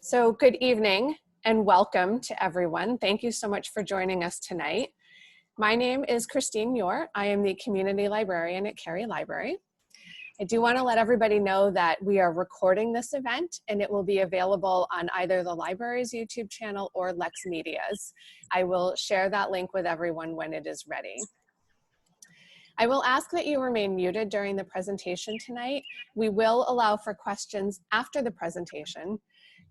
So good evening and welcome to everyone. Thank you so much for joining us tonight. My name is Christine Muir. I am the community librarian at Cary Library. I do want to let everybody know that we are recording this event and it will be available on either the library's YouTube channel or Lex Media's. I will share that link with everyone when it is ready. I will ask that you remain muted during the presentation tonight. We will allow for questions after the presentation.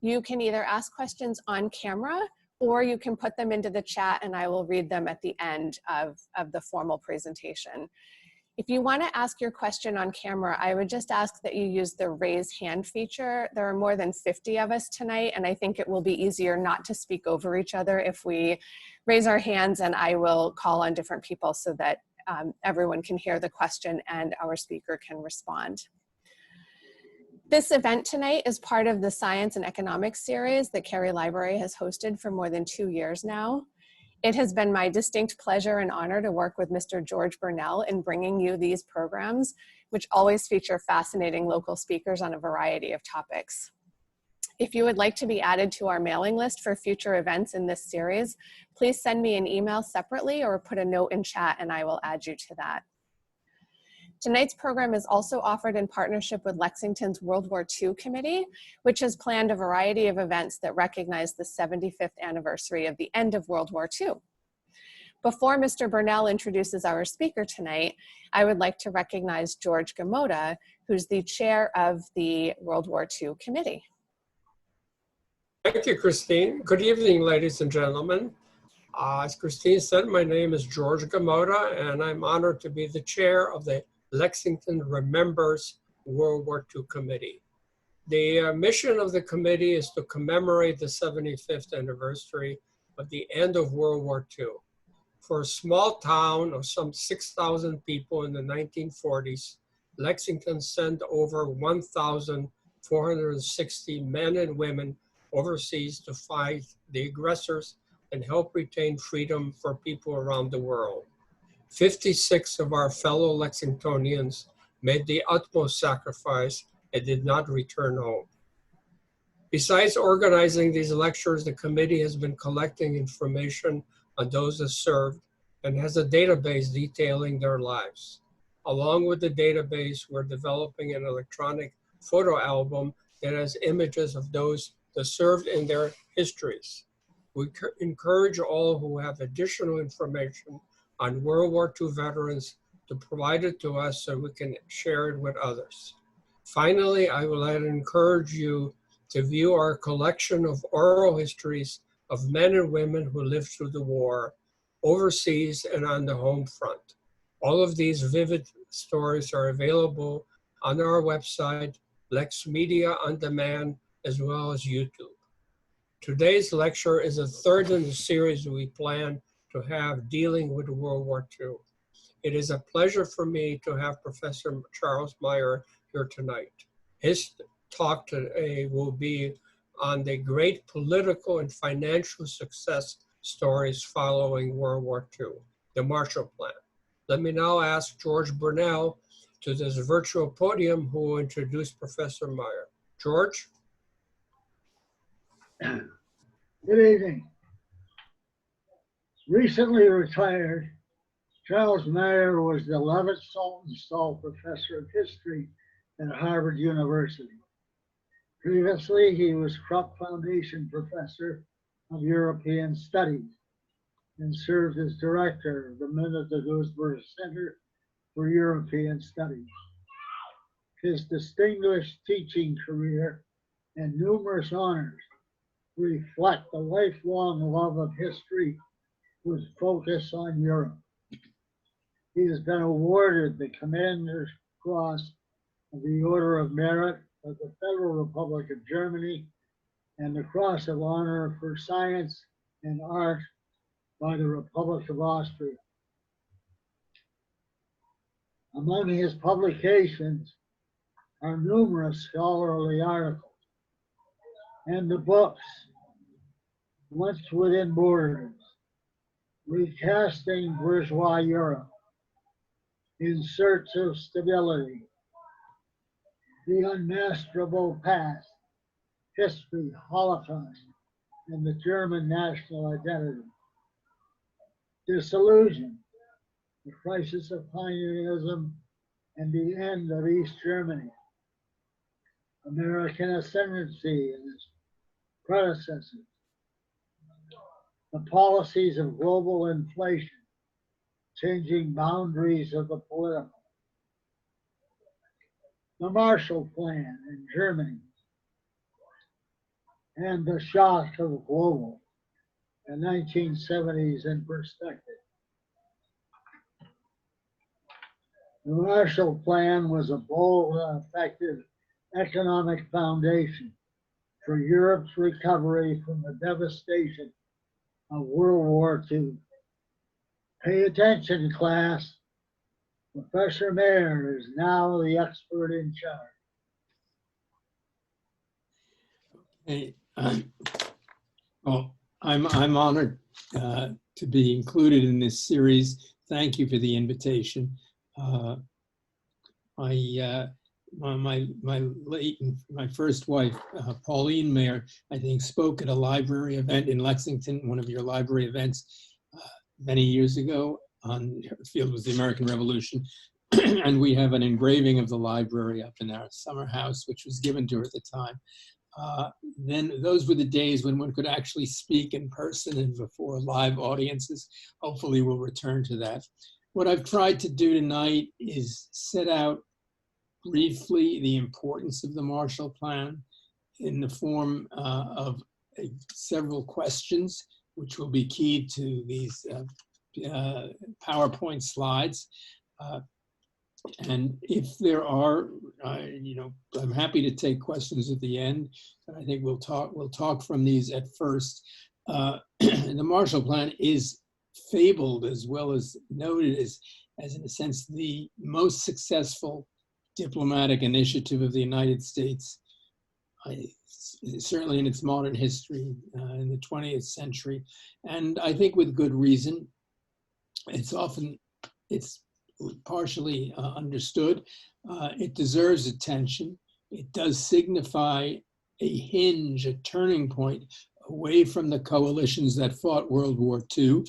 You can either ask questions on camera or you can put them into the chat and I will read them at the end of the formal presentation. If you want to ask your question on camera, I would just ask that you use the raise hand feature. There are more than 50 of us tonight, and I think it will be easier not to speak over each other if we raise our hands, and I will call on different people so that everyone can hear the question and our speaker can respond. This event tonight is part of the Science and Economics series that Cary Library has hosted for more than 2 years now. It has been my distinct pleasure and honor to work with Mr. George Burnell in bringing you these programs, which always feature fascinating local speakers on a variety of topics. If you would like to be added to our mailing list for future events in this series, please send me an email separately or put a note in chat and I will add you to that. Tonight's program is also offered in partnership with Lexington's World War II Committee, which has planned a variety of events that recognize the 75th anniversary of the end of World War II. Before Mr. Burnell introduces our speaker tonight, I would like to recognize George Gamoda, who's the chair of the World War II Committee. Thank you, Christine. Good evening, ladies and gentlemen. As Christine said, my name is George Gamoda, and I'm honored to be the chair of the Lexington Remembers World War II Committee. The mission of the committee is to commemorate the 75th anniversary of the end of World War II. For a small town of some 6,000 people in the 1940s, Lexington sent over 1,460 men and women overseas to fight the aggressors and help retain freedom for people around the world. 56 of our fellow Lexingtonians made the utmost sacrifice and did not return home. Besides organizing these lectures, the committee has been collecting information on those that served and has a database detailing their lives. Along with the database, we're developing an electronic photo album that has images of those that served in their histories. We encourage all who have additional information on World War II veterans to provide it to us so we can share it with others. Finally, I would like to encourage you to view our collection of oral histories of men and women who lived through the war, overseas and on the home front. All of these vivid stories are available on our website, Lex Media On Demand, as well as YouTube. Today's lecture is the third in the series we plan to have dealing with World War II. It is a pleasure for me to have Professor Charles Maier here tonight. His talk today will be on the great political and financial success stories following World War II, the Marshall Plan. Let me now ask George Burnell to this virtual podium who will introduce Professor Maier. George? Good evening. Recently retired, Charles Maier was the 11th Saltonstall Professor of History at Harvard University. Previously, he was Krupp Foundation Professor of European Studies and served as Director of the Minnesota Center for European Studies. His distinguished teaching career and numerous honors reflect a lifelong love of history with focus on Europe. He has been awarded the Commander's Cross of the Order of Merit of the Federal Republic of Germany and the Cross of Honor for Science and Art by the Republic of Austria. Among his publications are numerous scholarly articles and the books Once Within Borders, Recasting Bourgeois Europe, In Search of Stability, The Unmasterable Past, history, Holocaust, and the German national identity. Disillusion, the crisis of pioneerism, and the end of East Germany. American ascendancy and its predecessors. The policies of global inflation, changing boundaries of the political. The Marshall Plan in Germany, and the shock of global, the 1970s in perspective. The Marshall Plan was a bold and effective economic foundation for Europe's recovery from the devastation of World War II. Pay attention, class. Professor Maier is now the expert in charge. Hey, well, I'm honored to be included in this series. Thank you for the invitation. My first wife, Pauline Maier, I think spoke at a library event in Lexington, one of your library events many years ago. On her field was the American Revolution. And we have an engraving of the library up in our summer house, which was given to her at the time. Then those were the days when one could actually speak in person and before live audiences. Hopefully we'll return to that. What I've tried to do tonight is set out briefly the importance of the Marshall Plan in the form of several questions, which will be key to these PowerPoint slides. And if there are, I'm happy to take questions at the end, but I think we'll talk from these at first. The Marshall Plan is fabled as well as noted as in a sense, the most successful diplomatic initiative of the United States, certainly in its modern history, in the 20th century. And I think with good reason. It's partially understood. It deserves attention. It does signify a hinge, a turning point away from the coalitions that fought World War II,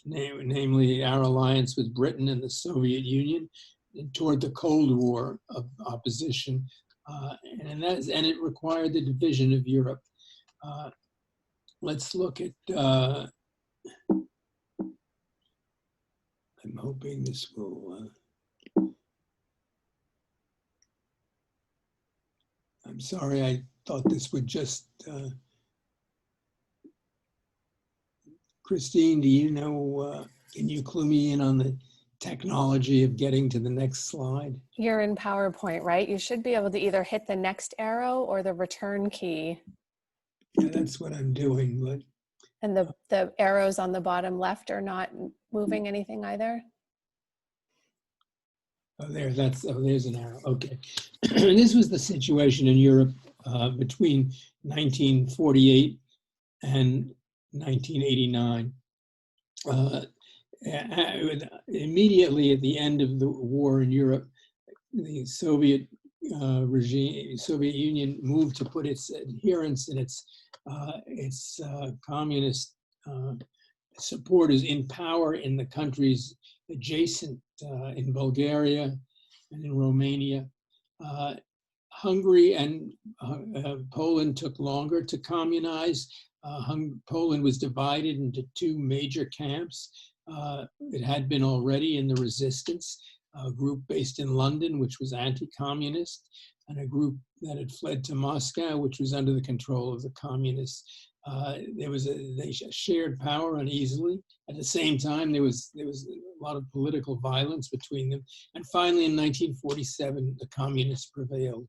namely our alliance with Britain and the Soviet Union, and toward the Cold War of opposition. And it required the division of Europe. Let's look at, I'm hoping this will, I'm sorry, I thought this would just, Christine, do you know, can you clue me in on the technology of getting to the next slide? You're in PowerPoint, right? You should be able to either hit the next arrow or the return key. Yeah, that's what I'm doing, but. And the arrows on the bottom left are not moving anything either? Oh, there's an arrow, okay. This was the situation in Europe between 1948 and 1989. Immediately at the end of the war in Europe, the Soviet Soviet Union moved to put its adherents and its communist supporters in power in the countries adjacent in Bulgaria and in Romania. Hungary and Poland took longer to communize. Poland was divided into two major camps. It had been already in the resistance, a group based in London, which was anti-communist, and a group that had fled to Moscow, which was under the control of the communists. They shared power uneasily. At the same time, there was a lot of political violence between them. And finally, in 1947, the communists prevailed.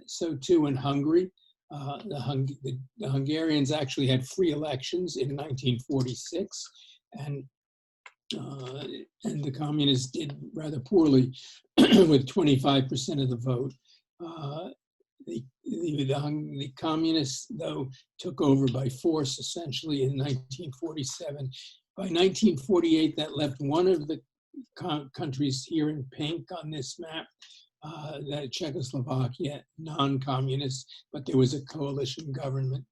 So too in Hungary, the Hungarians actually had free elections in 1946, and the communists did rather poorly with 25% of the vote. The communists, though, took over by force essentially in 1947. By 1948, that left one of the countries here in pink on this map, that Czechoslovakia, non-communist, but there was a coalition government.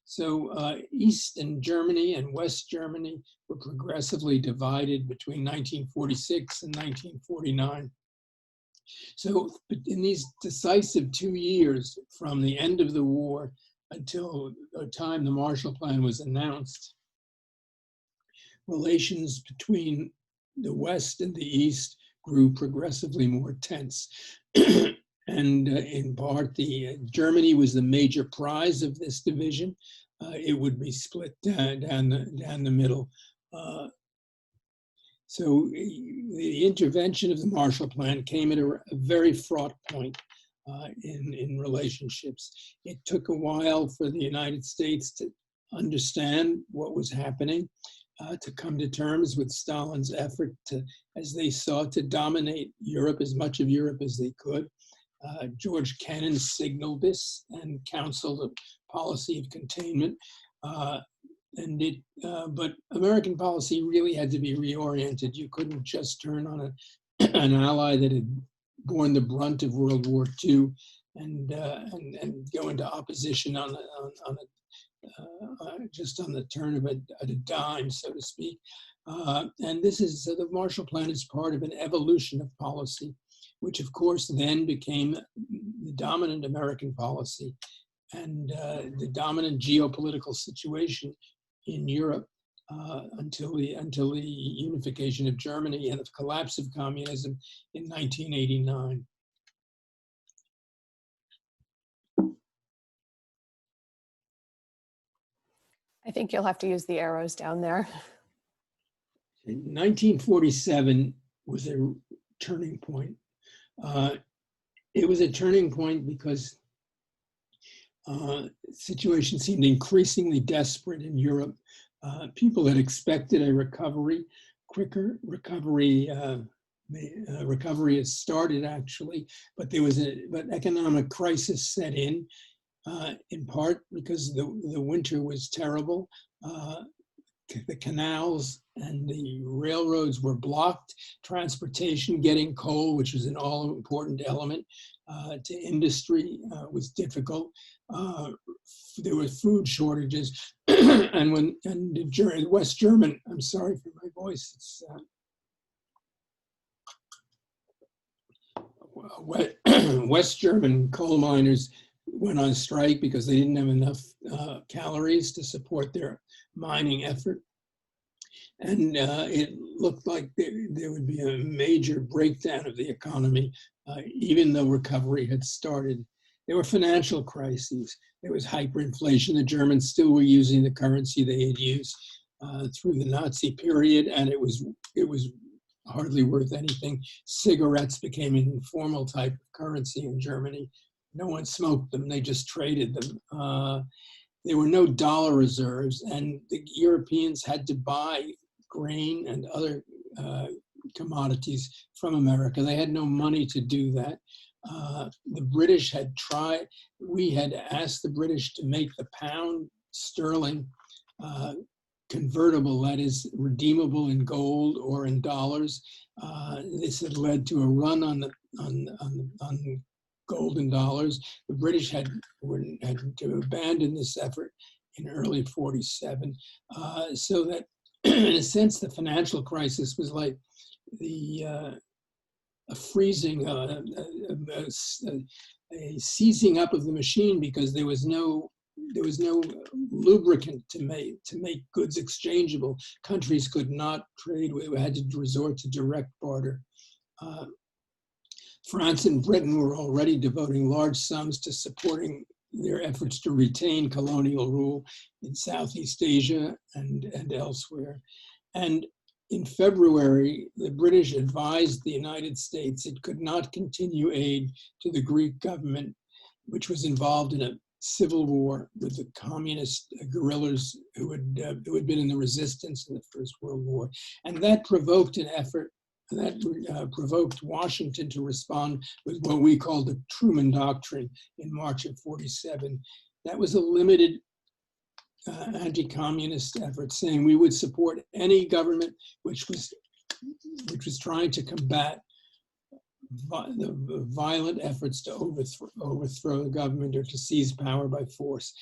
So Eastern Germany and West Germany were progressively divided between 1946 and 1949. So in these decisive 2 years from the end of the war until the time the Marshall Plan was announced, relations between the West and the East grew progressively more tense. And in part, Germany was the major prize of this division. It would be split down the middle. So the intervention of the Marshall Plan came at a very fraught point in relationships. It took a while for the United States to understand what was happening, to come to terms with Stalin's effort to, as they sought to dominate Europe, as much of Europe as they could. George Kennan signaled this and counseled a policy of containment. But American policy really had to be reoriented. You couldn't just turn on an ally that had borne the brunt of World War II and go into opposition just on the turn of a dime, so to speak. And this is, so the Marshall Plan is part of an evolution of policy, which of course then became the dominant American policy and the dominant geopolitical situation in Europe until the unification of Germany and the collapse of communism in 1989. I think you'll have to use the arrows down there. 1947 was a turning point. It was a turning point because the situation seemed increasingly desperate in Europe. People had expected a recovery, quicker recovery. Recovery has started actually, but but economic crisis set in part because the winter was terrible. The canals and the railroads were blocked. Transportation, getting coal, which was an all-important element to industry, was difficult. There were food shortages, and West German, I'm sorry for my voice, it's West German coal miners went on strike because they didn't have enough calories to support their mining effort. And it looked like there would be a major breakdown of the economy, even though recovery had started. There were financial crises. There was hyperinflation. The Germans still were using the currency they had used through the Nazi period, and it was hardly worth anything. Cigarettes became an informal type of currency in Germany. No one smoked them, they just traded them. There were no dollar reserves, and the Europeans had to buy grain and other commodities from America. They had no money to do that. The British had tried, we had asked the British to make the pound sterling convertible, that is redeemable in gold or in dollars. This had led to a run on gold and dollars. The British had to abandon this effort in early 47, so that in a sense the financial crisis was like a freezing, a seizing up of the machine, because there was no lubricant to make goods exchangeable. Countries could not trade; we had to resort to direct barter. France and Britain were already devoting large sums to supporting their efforts to retain colonial rule in Southeast Asia and elsewhere. And in February, the British advised the United States it could not continue aid to the Greek government, which was involved in a civil war with the communist guerrillas who had been in the resistance in the First World War. And that provoked an effort that provoked Washington to respond with what we called the Truman Doctrine in March of 47. That was a limited anti-communist effort saying we would support any government which was trying to combat the violent efforts to overthrow the government or to seize power by force.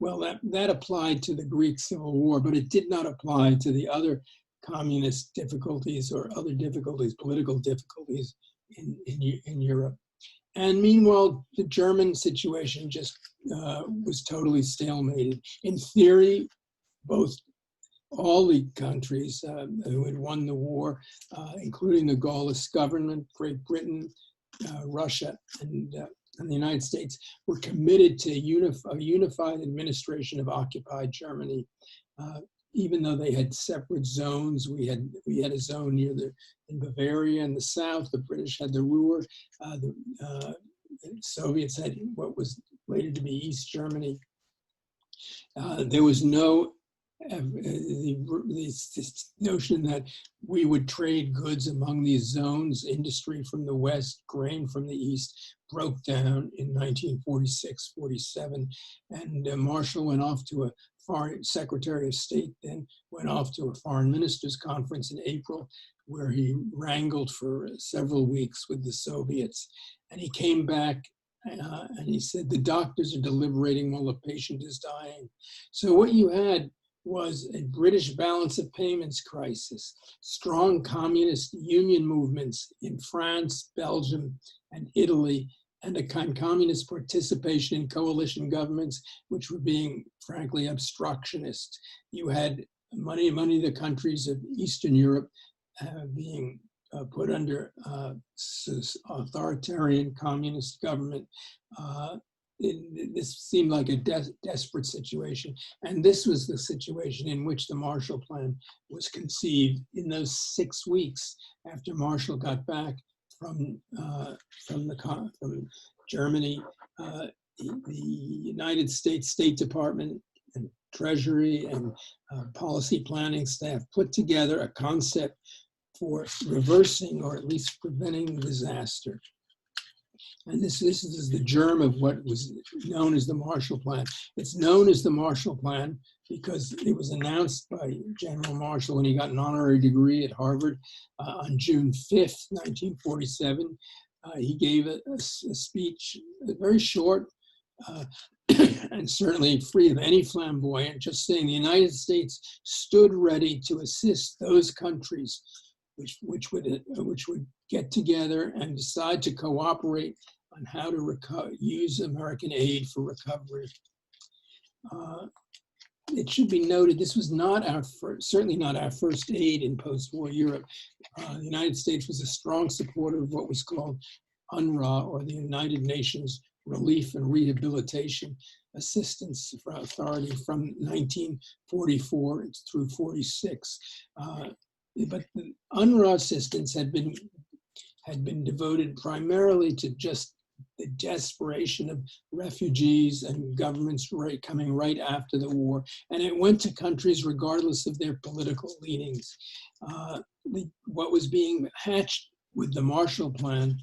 Well, that applied to the Greek Civil War, but it did not apply to the other communist difficulties or other difficulties, political difficulties in Europe. And meanwhile, the German situation just was totally stalemated. In theory, all the countries who had won the war, including the Gaullist government, Great Britain, Russia, and the United States, were committed to a unified administration of occupied Germany. Even though they had separate zones, we had a zone in Bavaria in the south. The British had the Ruhr. The Soviets had what was later to be East Germany. There was no this notion that we would trade goods among these zones. Industry from the west, grain from the east, broke down in 1946-47, and Marshall went off to a foreign Secretary of State, then went off to a foreign ministers conference in April, where he wrangled for several weeks with the Soviets, and he came back. And he said, the doctors are deliberating while the patient is dying. So what you had was a British balance of payments crisis, strong communist union movements in France, Belgium, and Italy, and a kind of communist participation in coalition governments, which were being, frankly, obstructionist. You had many of the countries of Eastern Europe being put under authoritarian communist government. This seemed like a desperate situation. And this was the situation in which the Marshall Plan was conceived in those 6 weeks after Marshall got back from Germany. The United States State Department and Treasury and policy planning staff put together a concept for reversing or at least preventing disaster. And this is the germ of what was known as the Marshall Plan. It's known as the Marshall Plan because it was announced by General Marshall when he got an honorary degree at Harvard on June 5th, 1947. He gave a speech, very short, and certainly free of any flamboyant, just saying the United States stood ready to assist those countries which would get together and decide to cooperate on how to use American aid for recovery. It should be noted, this was not certainly not our first aid in post-war Europe. The United States was a strong supporter of what was called UNRWA, or the United Nations Relief and Rehabilitation Assistance Authority, from 1944 through 46. But the UNRWA assistance had been devoted primarily to just the desperation of refugees and governments coming right after the war. And it went to countries regardless of their political leanings. What was being hatched with the Marshall Plan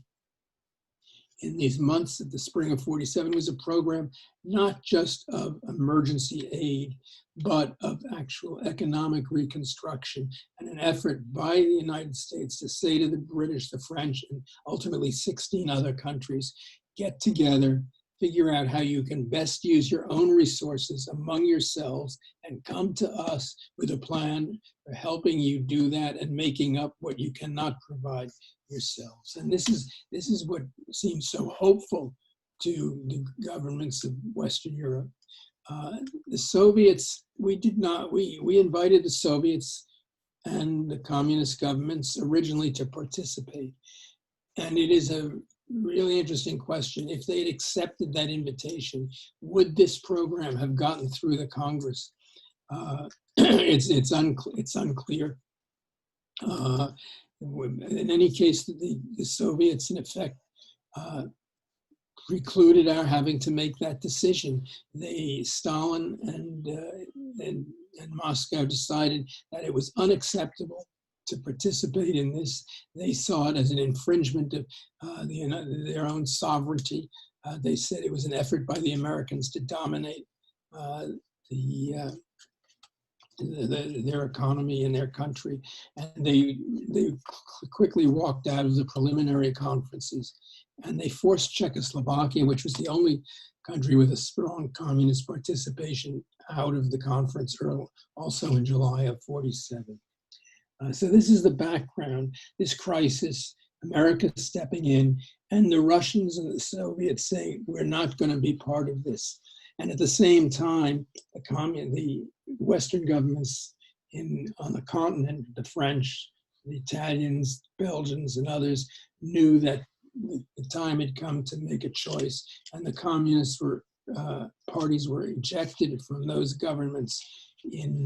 in these months of the spring of 47 was a program not just of emergency aid, but of actual economic reconstruction, and an effort by the United States to say to the British, the French, and ultimately 16 other countries, get together, figure out how you can best use your own resources among yourselves, and come to us with a plan for helping you do that and making up what you cannot provide yourselves. And this is what seems so hopeful to the governments of Western Europe. The Soviets, we invited the Soviets and the communist governments originally to participate. And it is a really interesting question. If they had accepted that invitation, would this program have gotten through the Congress? It's unclear. In any case, the Soviets, in effect, precluded our having to make that decision. Stalin and Moscow decided that it was unacceptable to participate in this. They saw it as an infringement of their own sovereignty. They said it was an effort by the Americans to dominate the their economy and their country. And they quickly walked out of the preliminary conferences, and they forced Czechoslovakia, which was the only country with a strong communist participation, out of the conference also in July of 47. So this is the background, this crisis, America stepping in, and the Russians and the Soviets saying, we're not going to be part of this. And at the same time, the Western governments on the continent, the French, the Italians, Belgians, and others, knew that the time had come to make a choice, and the communist parties were ejected from those governments during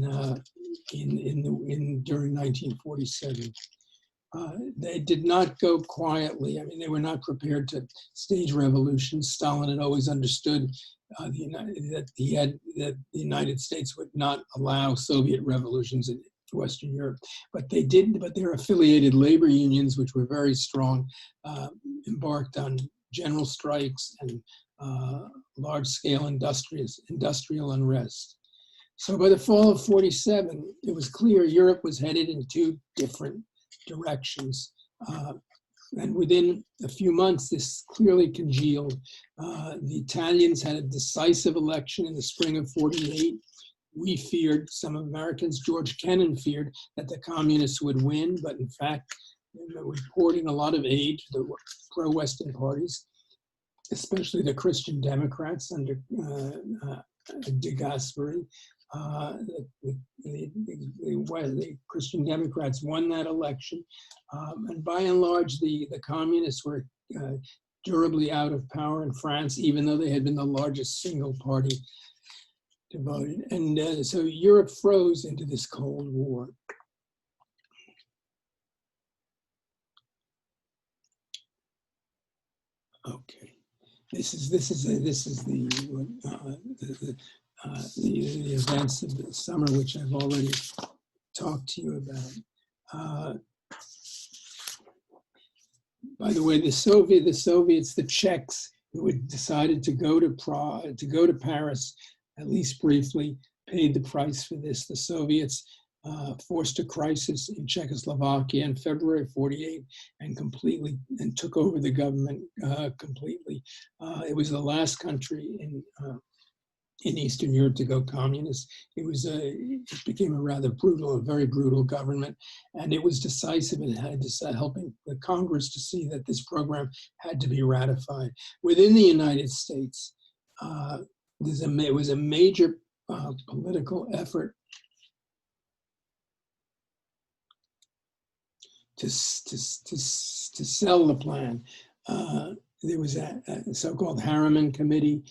1947. They did not go quietly. I mean, they were not prepared to stage revolutions. Stalin had always understood that the United States would not allow Soviet revolutions in Western Europe, but they did. But their affiliated labor unions, which were very strong, embarked on general strikes and large-scale industrial unrest. So by the fall of 47, it was clear Europe was headed in two different directions. And within a few months, this clearly congealed. The Italians had a decisive election in the spring of 48. We feared, some Americans, George Kennan feared, that the communists would win, but in fact, reporting a lot of aid to the pro-Western parties, especially the Christian Democrats under de Gasperi. The Christian Democrats won that election, and by and large, the communists were durably out of power in France, even though they had been the largest single party to vote. And so Europe froze into this Cold War. Okay, this is the events of the summer, which I've already talked to you about. By the way, the Soviets, the Czechs, who had decided to go to Paris, at least briefly, paid the price for this. The Soviets forced a crisis in Czechoslovakia in February 48 and took over the government completely. It was the last country in Eastern Europe to go communist. It became a very brutal government, and it was decisive in helping the Congress to see that this program had to be ratified. Within the United States, it was a major political effort to sell the plan. There was a so-called Harriman Committee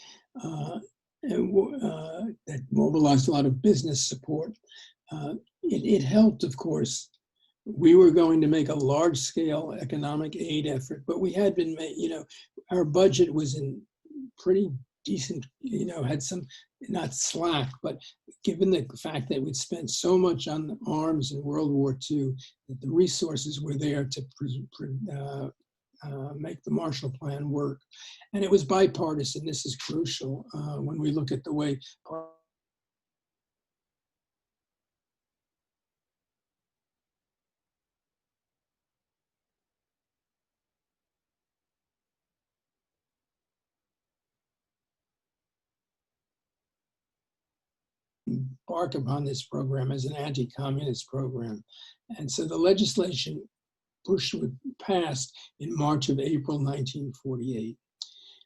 that mobilized a lot of business support. It helped, of course. We were going to make a large-scale economic aid effort, but we had been, our budget was in pretty decent, had some, not slack, but given the fact that we'd spent so much on arms in World War II, that the resources were there to make the Marshall Plan work. And it was bipartisan. This is crucial when we look at the way embark upon this program as an anti-communist program. And so the legislation passed in March of April 1948.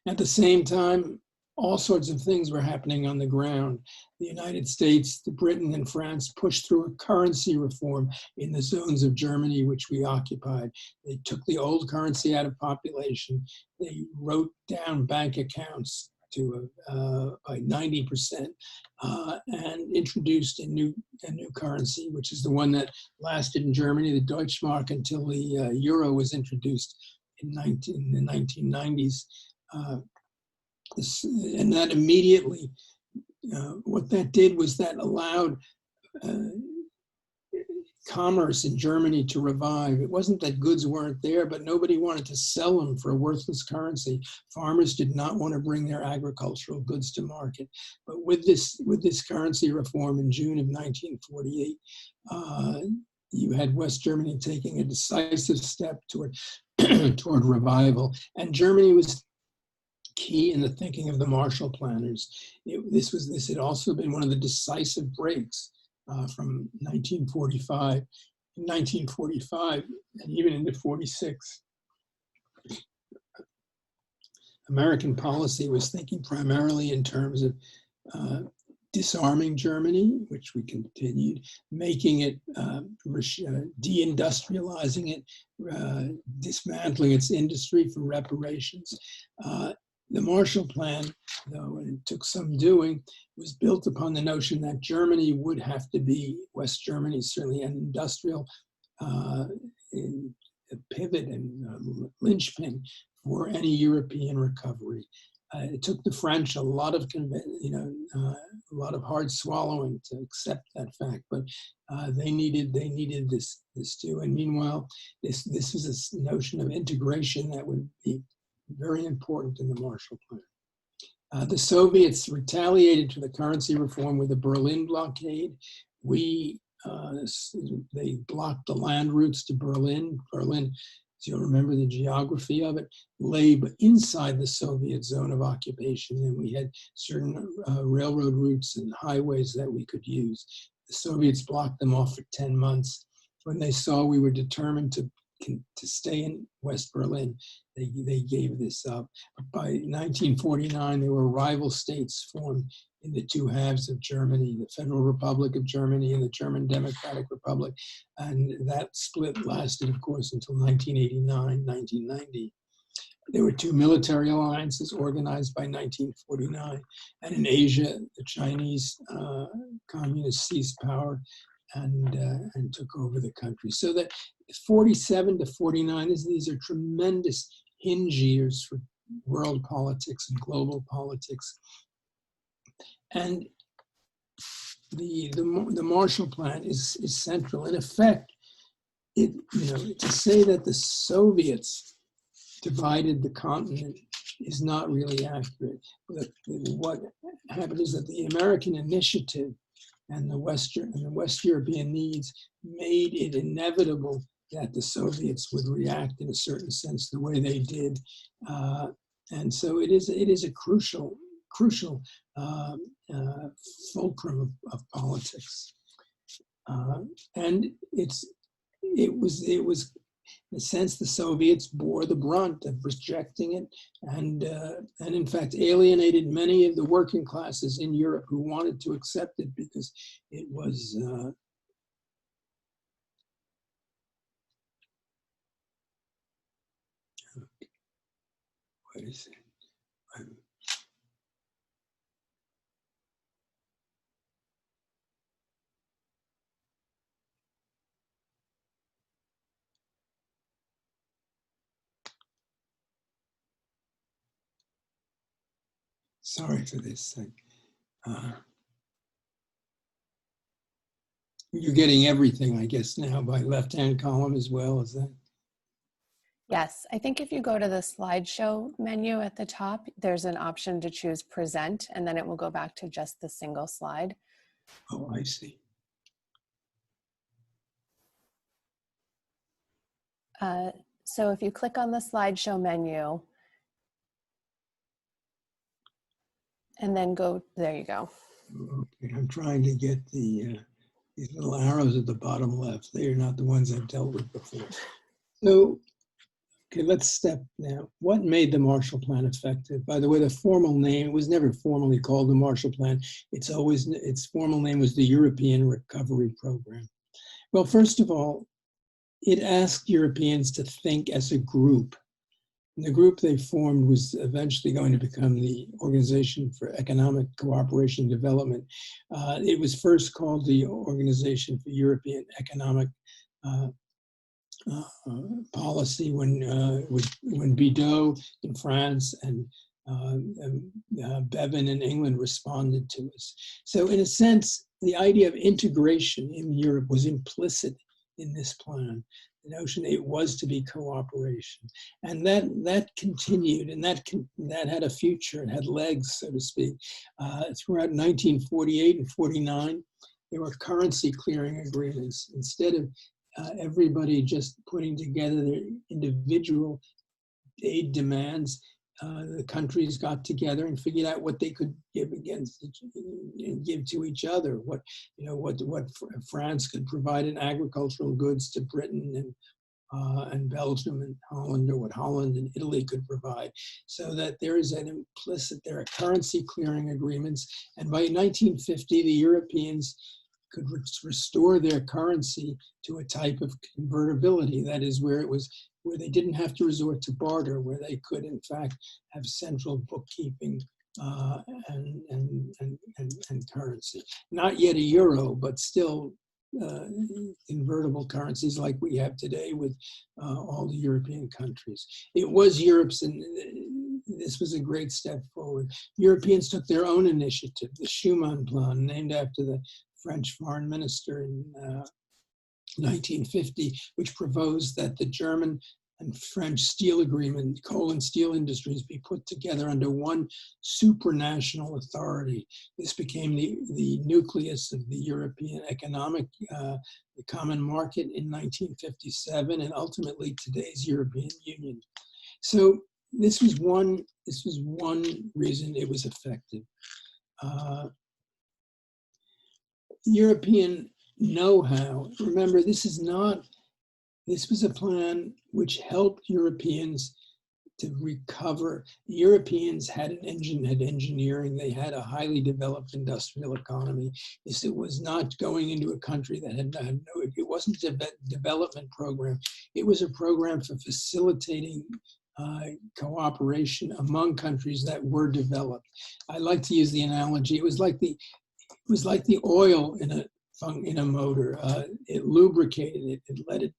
At the same time, all sorts of things were happening on the ground. The United States, Britain, and France pushed through a currency reform in the zones of Germany, which we occupied. They took the old currency out of population. They wrote down bank accounts to by 90%, and introduced a new currency, which is the one that lasted in Germany, the Deutschmark, until the euro was introduced in the 1990s. And that immediately, what that did was that allowed commerce in Germany to revive. It wasn't that goods weren't there, but nobody wanted to sell them for a worthless currency. Farmers did not want to bring their agricultural goods to market. But with this currency reform in June of 1948, you had West Germany taking a decisive step toward toward revival, and Germany was key in the thinking of the Marshall Planners. This had also been one of the decisive breaks from 1945, and even into 46. American policy was thinking primarily in terms of disarming Germany, which we continued, making it, deindustrializing it, dismantling its industry for reparations. The Marshall Plan, though, and it took some doing, was built upon the notion that Germany would have to be, West Germany, certainly an industrial pivot and linchpin for any European recovery. It took the French a lot of hard swallowing to accept that fact, but they needed this too. And meanwhile, this was a notion of integration that would be very important in the Marshall Plan. The Soviets retaliated to the currency reform with the Berlin blockade. They blocked the land routes to Berlin. Berlin, as you'll remember the geography of it, lay inside the Soviet zone of occupation, and we had certain railroad routes and highways that we could use. The Soviets blocked them off for 10 months. When they saw we were determined to stay in West Berlin, they gave this up. But by 1949, there were rival states formed in the two halves of Germany, the Federal Republic of Germany and the German Democratic Republic. And that split lasted, of course, until 1989, 1990. There were two military alliances organized by 1949. And in Asia, the Chinese communists seized power and took over the country. So that 47 to 49, these are tremendous hinge years for world politics and global politics. And the Marshall Plan is central. In effect, to say that the Soviets divided the continent is not really accurate. What happened is that the American initiative and the West European needs made it inevitable that the Soviets would react in a certain sense the way they did, and so it is a crucial fulcrum of politics, and it was in a sense the Soviets bore the brunt of rejecting it, and in fact alienated many of the working classes in Europe who wanted to accept it because it was what is it? Sorry for this thing. You're getting everything, I guess, now by left-hand column as well, is that? Yes, I think if you go to the slideshow menu at the top, there's an option to choose present, and then it will go back to just the single slide. Oh, I see. So if you click on the slideshow menu, and then go, there you go. Okay, I'm trying to get these little arrows at the bottom left. They are not the ones I've dealt with before. So, okay, let's step now. What made the Marshall Plan effective? By the way, the formal name, it was never formally called the Marshall Plan. Its formal name was the European Recovery Program. Well, first of all, it asked Europeans to think as a group. And the group they formed was eventually going to become the Organization for Economic Cooperation and Development. It was first called the Organization for European Economic Policy when Bidot in France and Bevin in England responded to us. So in a sense, the idea of integration in Europe was implicit in this plan. The notion it was to be cooperation, and that continued, and that had a future. It had legs, so to speak. Throughout 1948 and 49, there were currency clearing agreements. Instead of everybody just putting together their individual aid demands, the countries got together and figured out what they could give give to each other. What France could provide in agricultural goods to Britain and Belgium and Holland, or what Holland and Italy could provide, so that there is there are currency clearing agreements. And by 1950, the Europeans could restore their currency to a type of convertibility. That is, where they didn't have to resort to barter, where they could, in fact, have central bookkeeping and currency. Not yet a euro, but still convertible currencies like we have today with all the European countries. It was Europe's, and this was a great step forward. Europeans took their own initiative, the Schuman Plan, named after the French foreign minister in 1950, which proposed that the German and French steel agreement, coal and steel industries, be put together under one supranational authority. This became the nucleus of the European economic the common market in 1957, and ultimately today's European Union. So this was one reason it was effective. European know-how. Remember, this was a plan which helped Europeans to recover. Europeans had engineering. They had a highly developed industrial economy. It was not going into a country that had no, it wasn't a development program. It was a program for facilitating cooperation among countries that were developed. I like to use the analogy, it was like the oil in a motor. It lubricated it. It let it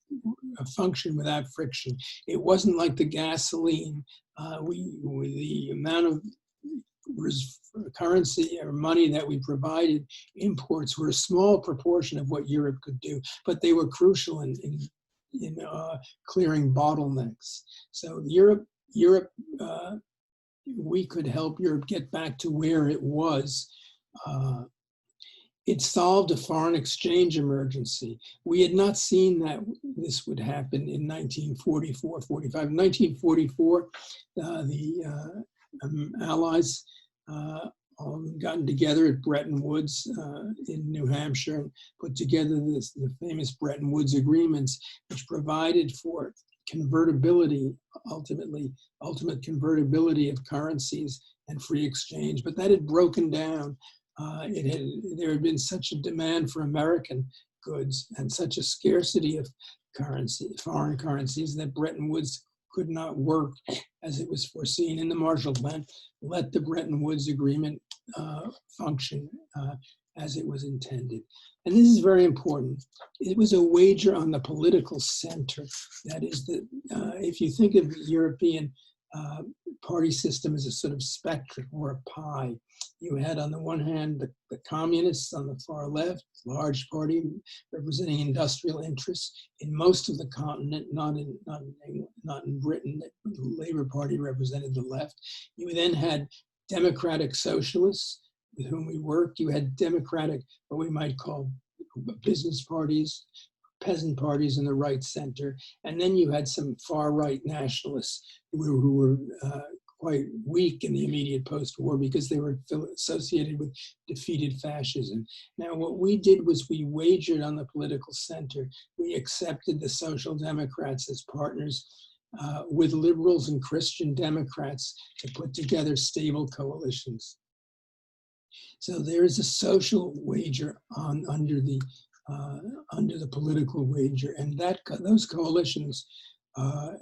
function without friction. It wasn't like the gasoline. The amount of currency or money that we provided, imports were a small proportion of what Europe could do, but they were crucial in clearing bottlenecks. So Europe, we could help Europe get back to where it was. It solved a foreign exchange emergency. We had not seen that this would happen in 1944, 45. In 1944, the Allies gotten together at Bretton Woods in New Hampshire and put together the famous Bretton Woods agreements, which provided for convertibility, ultimate convertibility of currencies and free exchange. But that had broken down. There had been such a demand for American goods and such a scarcity of foreign currencies, that Bretton Woods could not work as it was foreseen in the Marshall Plan. Let the Bretton Woods Agreement function as it was intended. And this is very important. It was a wager on the political center. That is, if you think of the European party system as a sort of spectrum or a pie, you had on the one hand the communists on the far left, large party representing industrial interests in most of the continent, not in Britain. The Labour Party represented the left. You then had democratic socialists with whom we worked. You had democratic, what we might call business parties, peasant parties in the right center. And then you had some far right nationalists who were quite weak in the immediate post-war because they were associated with defeated fascism. Now, what we did was we wagered on the political center. We accepted the Social Democrats as partners with liberals and Christian Democrats to put together stable coalitions. So there is a social wager under the political wager, and those coalitions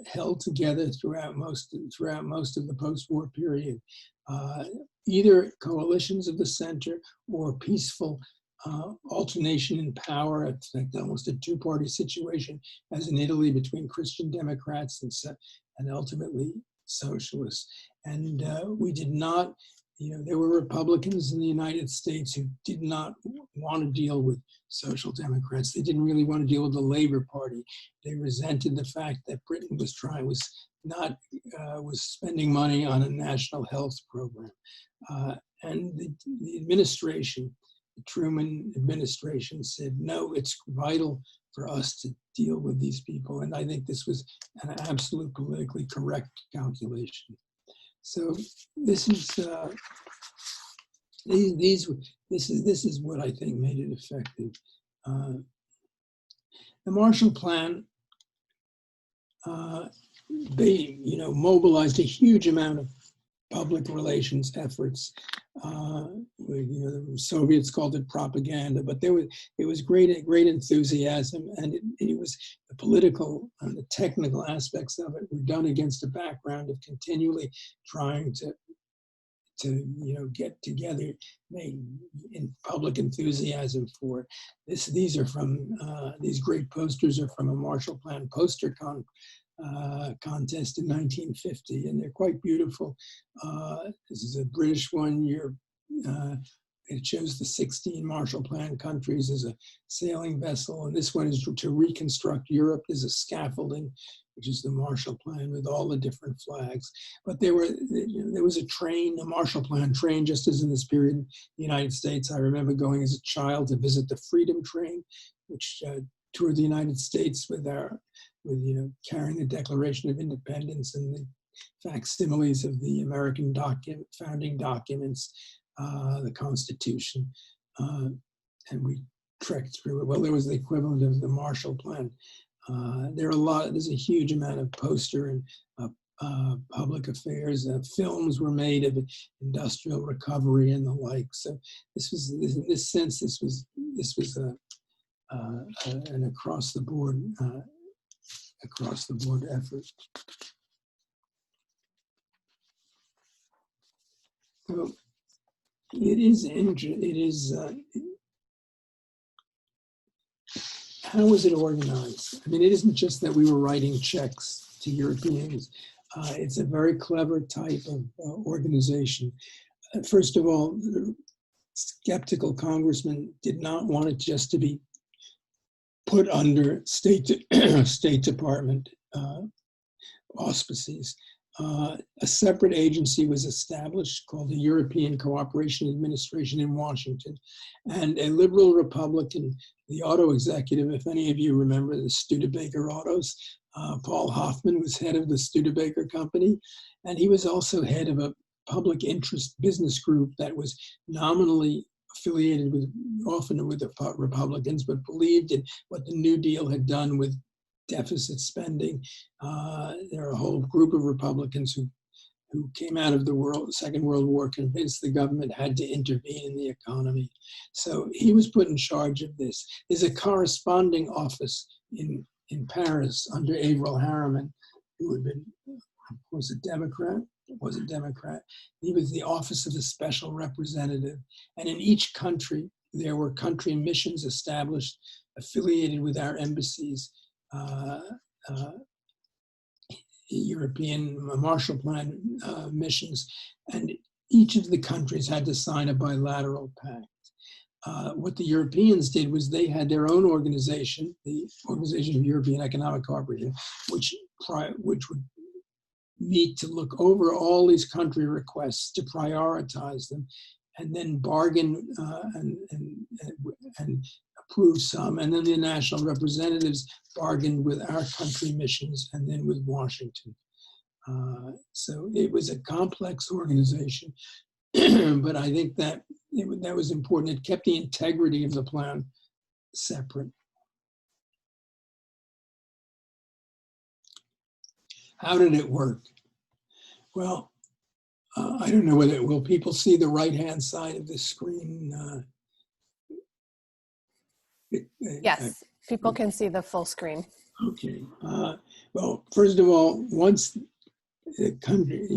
held together throughout most of the post-war period, either coalitions of the center or peaceful alternation in power. It's like almost a two-party situation, as in Italy, between Christian Democrats and ultimately socialists. And we did not there were Republicans in the United States who did not want to deal with social democrats. They didn't really want to deal with the Labor Party. They resented the fact that Britain was spending money on a national health program. And the administration, the Truman administration, said, no, it's vital for us to deal with these people. And I think this was an absolute politically correct calculation. So this is what I think made it effective. The Marshall Plan, they mobilized a huge amount of public relations efforts. The Soviets called it propaganda, but it was great enthusiasm, and it was the political and the technical aspects of it were done against a background of continually trying to get together, in public enthusiasm for it. These great posters are from a Marshall Plan poster contest in 1950, and they're quite beautiful. This is a British one. It shows the 16 Marshall Plan countries as a sailing vessel, and this one is to reconstruct Europe as a scaffolding, which is the Marshall Plan with all the different flags. But there was a Marshall Plan train, just as in this period in the United States. I remember going as a child to visit the Freedom Train, which toured the United States with carrying the Declaration of Independence and the facsimiles of the American founding documents, the Constitution, and we trekked through it. Well, there was the equivalent of the Marshall Plan. There's a huge amount of poster and public affairs. Films were made of industrial recovery and the like. So in this sense, this was an across the board effort. So how was it organized? I mean, it isn't just that we were writing checks to Europeans. It's a very clever type of organization. First of all, skeptical congressmen did not want it just to be put under State Department auspices. A separate agency was established called the European Cooperation Administration in Washington, and a liberal Republican, the auto executive, if any of you remember the Studebaker autos, Paul Hoffman was head of the Studebaker company, and he was also head of a public interest business group that was nominally affiliated often with the Republicans, but believed in what the New Deal had done with deficit spending. There are a whole group of Republicans who came out of the Second World War convinced the government had to intervene in the economy. So he was put in charge of this. There's a corresponding office in Paris under Averell Harriman, who had been, was a Democrat. He was the Office of the Special Representative. And in each country, there were country missions established, affiliated with our embassies, European Marshall Plan missions, and each of the countries had to sign a bilateral pact. What the Europeans did was they had their own organization, the Organization of European Economic Cooperation, which would meet to look over all these country requests, to prioritize them, and then bargain and approve some. And then the national representatives bargained with our country missions and then with Washington. So it was a complex organization, but I think that that was important. It kept the integrity of the plan separate. How did it work? Well, I don't know whether will people see the right-hand side of this screen? Yes, people can see the full screen. Okay. Well, first of all, once the country,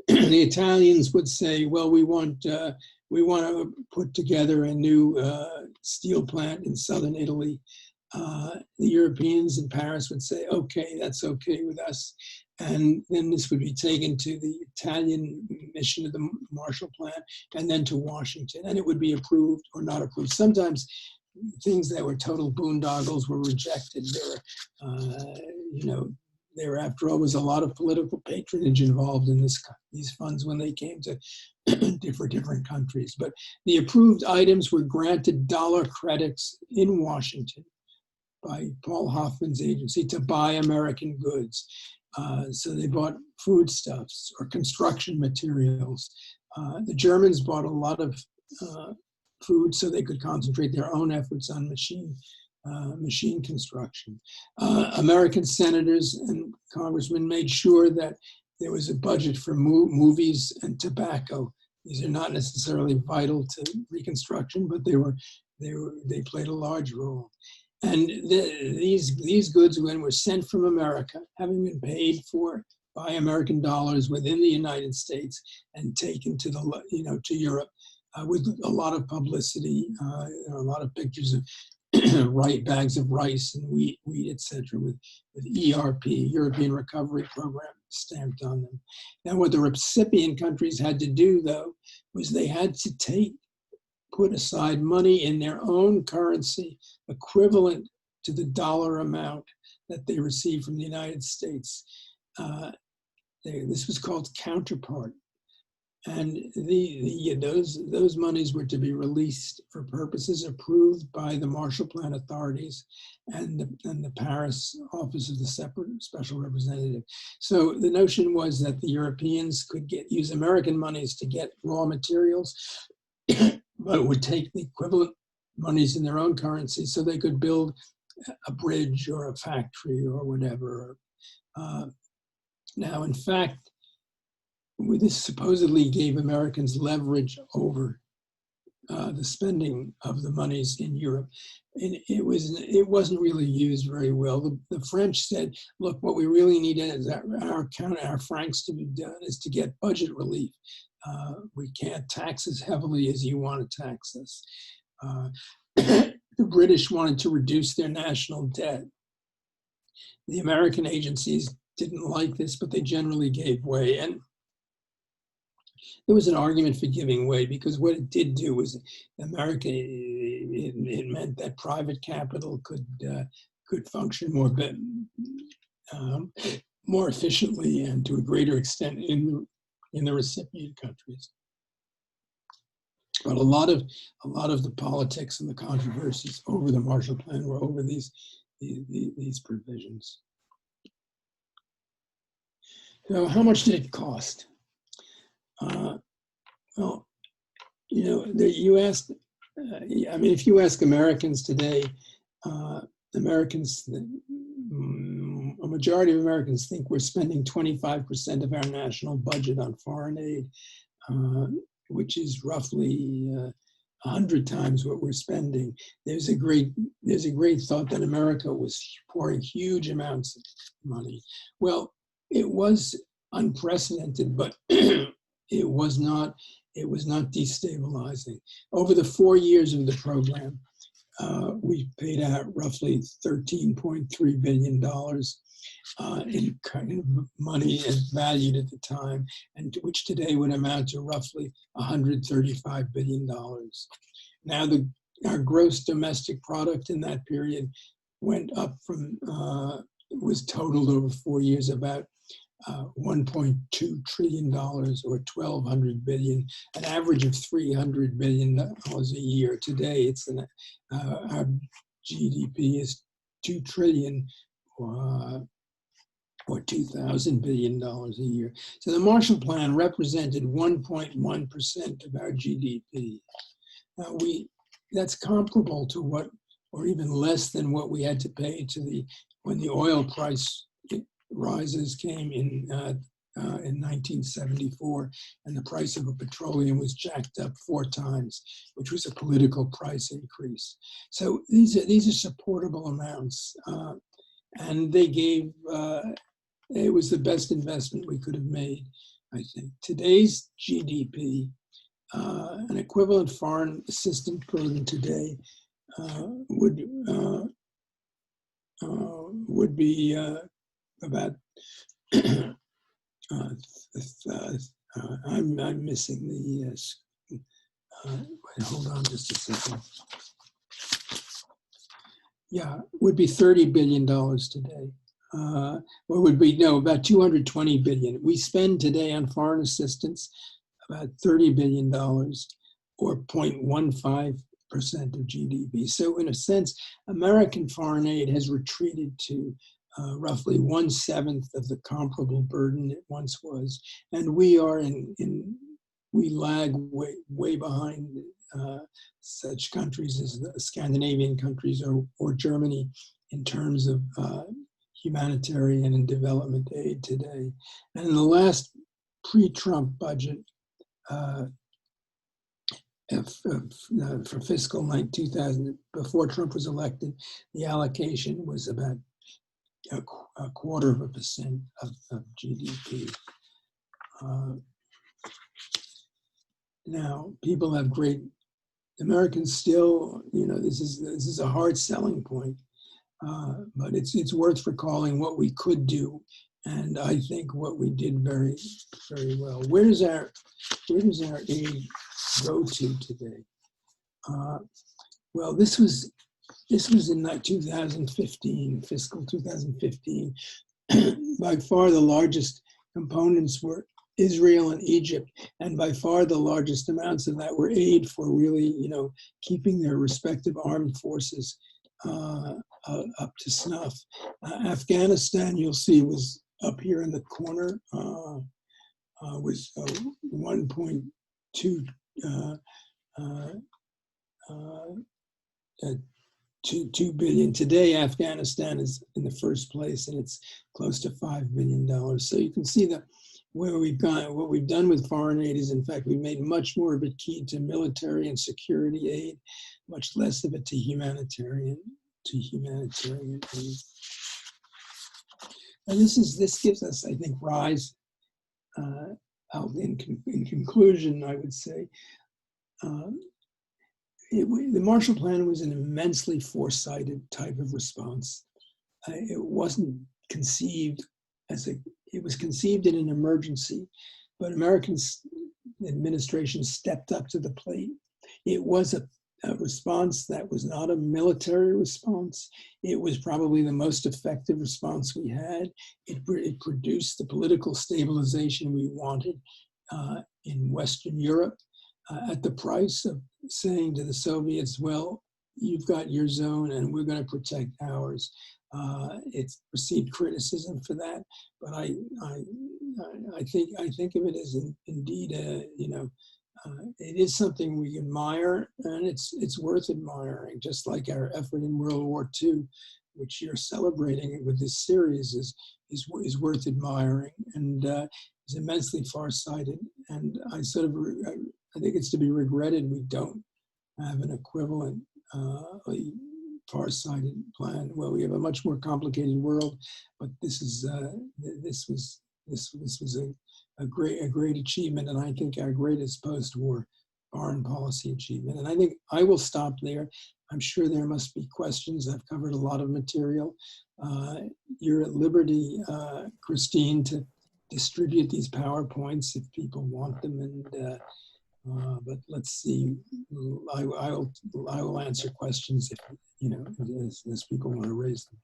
the Italians would say, well, we want to put together a new steel plant in southern Italy. the Europeans in Paris would say, okay, that's okay with us. And then this would be taken to the Italian mission of the Marshall Plan and then to Washington, and it would be approved or not approved. Sometimes things that were total boondoggles were rejected. There, after all, was a lot of political patronage involved in these funds when they came to different countries. But the approved items were granted dollar credits in Washington by Paul Hoffman's agency to buy American goods. So they bought foodstuffs or construction materials. The Germans bought a lot of food so they could concentrate their own efforts on machine construction. American senators and congressmen made sure that there was a budget for movies and tobacco. These are not necessarily vital to Reconstruction, but they played a large role. And these goods, when were sent from America, having been paid for by American dollars within the United States and taken to to Europe with a lot of publicity, a lot of pictures of bags of rice and wheat, etc., with ERP, European Recovery Program, stamped on them. Now, what the recipient countries had to do, though, was they had to put aside money in their own currency equivalent to the dollar amount that they received from the United States. This was called counterpart. And those monies were to be released for purposes approved by the Marshall Plan authorities and the Paris Office of the Special Representative. So the notion was that the Europeans could use American monies to get raw materials, but it would take the equivalent monies in their own currency so they could build a bridge or a factory or whatever. Now, in fact, this supposedly gave Americans leverage over the spending of the monies in Europe. And it wasn't really used very well. The French said, look, what we really need is our francs to be done is to get budget relief. We can't tax as heavily as you want to tax us. The British wanted to reduce their national debt. The American agencies didn't like this, but they generally gave way. And there was an argument for giving way because what it did do was America, it meant that private capital could function more efficiently and to a greater extent in the recipient countries. But a lot of the politics and the controversies over the Marshall Plan were over these provisions. So how much did it cost? Well, you asked, if you ask Americans today, a majority of Americans think we're spending 25% of our national budget on foreign aid, which is roughly 100 times what we're spending. There's a great thought that America was pouring huge amounts of money. Well, it was unprecedented, but it was not destabilizing. Over the 4 years of the program, we paid out roughly $13.3 billion in kind of money and valued at the time, and which today would amount to roughly $135 billion. Now, our gross domestic product in that period went up from, was totaled over 4 years about $1.2 trillion or 1,200 billion, an average of $300 billion a year. Today, it's our GDP is $2 trillion or $2,000 billion a year. So the Marshall Plan represented 1.1% of our GDP. Now that's comparable to what, or even less than what we had to pay when the oil price rises came in 1974, and the price of petroleum was jacked up 4 times, which was a political price increase. So these are supportable amounts, and they gave. It was the best investment we could have made, I think. Today's GDP, an equivalent foreign assistance program today would would be about, I'm missing the, wait, hold on just a second. Yeah, would be $30 billion today. What would be, no, about 220 billion. We spend today on foreign assistance about $30 billion or 0.15% of GDP. So in a sense, American foreign aid has retreated to roughly 1/7 of the comparable burden it once was. And we are we lag way behind such countries as the Scandinavian countries or Germany in terms of humanitarian and development aid today. And in the last pre-Trump budget for fiscal 2000, before Trump was elected, the allocation was about a 0.25% of GDP. Now, people have great, Americans still, this is a hard selling point, but it's worth recalling what we could do, and I think what we did very, very well. Where does our aid go to today? Well, this was in 2015, fiscal 2015. By far the largest components were Israel and Egypt, and by far the largest amounts of that were aid for really, keeping their respective armed forces up to snuff. Afghanistan, you'll see, was up here in the corner, was 1.2 2 billion. Today, Afghanistan is in the first place, and it's close to $5 billion. So you can see that where we've gone, what we've done with foreign aid is, in fact, we made much more of it key to military and security aid, much less of it to humanitarian aid. And this gives us, I think, rise. In conclusion, I would say, the Marshall Plan was an immensely foresighted type of response. It wasn't conceived it was conceived in an emergency, but American administration stepped up to the plate. It was a response that was not a military response. It was probably the most effective response we had. It produced the political stabilization we wanted in Western Europe at the price of saying to the Soviets, well, you've got your zone and we're going to protect ours. It's received criticism for that, but I think of it as indeed it is something we admire, and it's worth admiring. Just like our effort in World War II, which you're celebrating with this series, is worth admiring, and is immensely farsighted. And I think it's to be regretted we don't have an equivalent far-sighted plan. Well, we have a much more complicated world, but this was a great achievement, and I think our greatest post-war foreign policy achievement. And I think I will stop there. I'm sure there must be questions. I've covered a lot of material. You're at liberty, Christine, to distribute these PowerPoints if people want them, and but let's see. I will answer questions if as people want to raise them.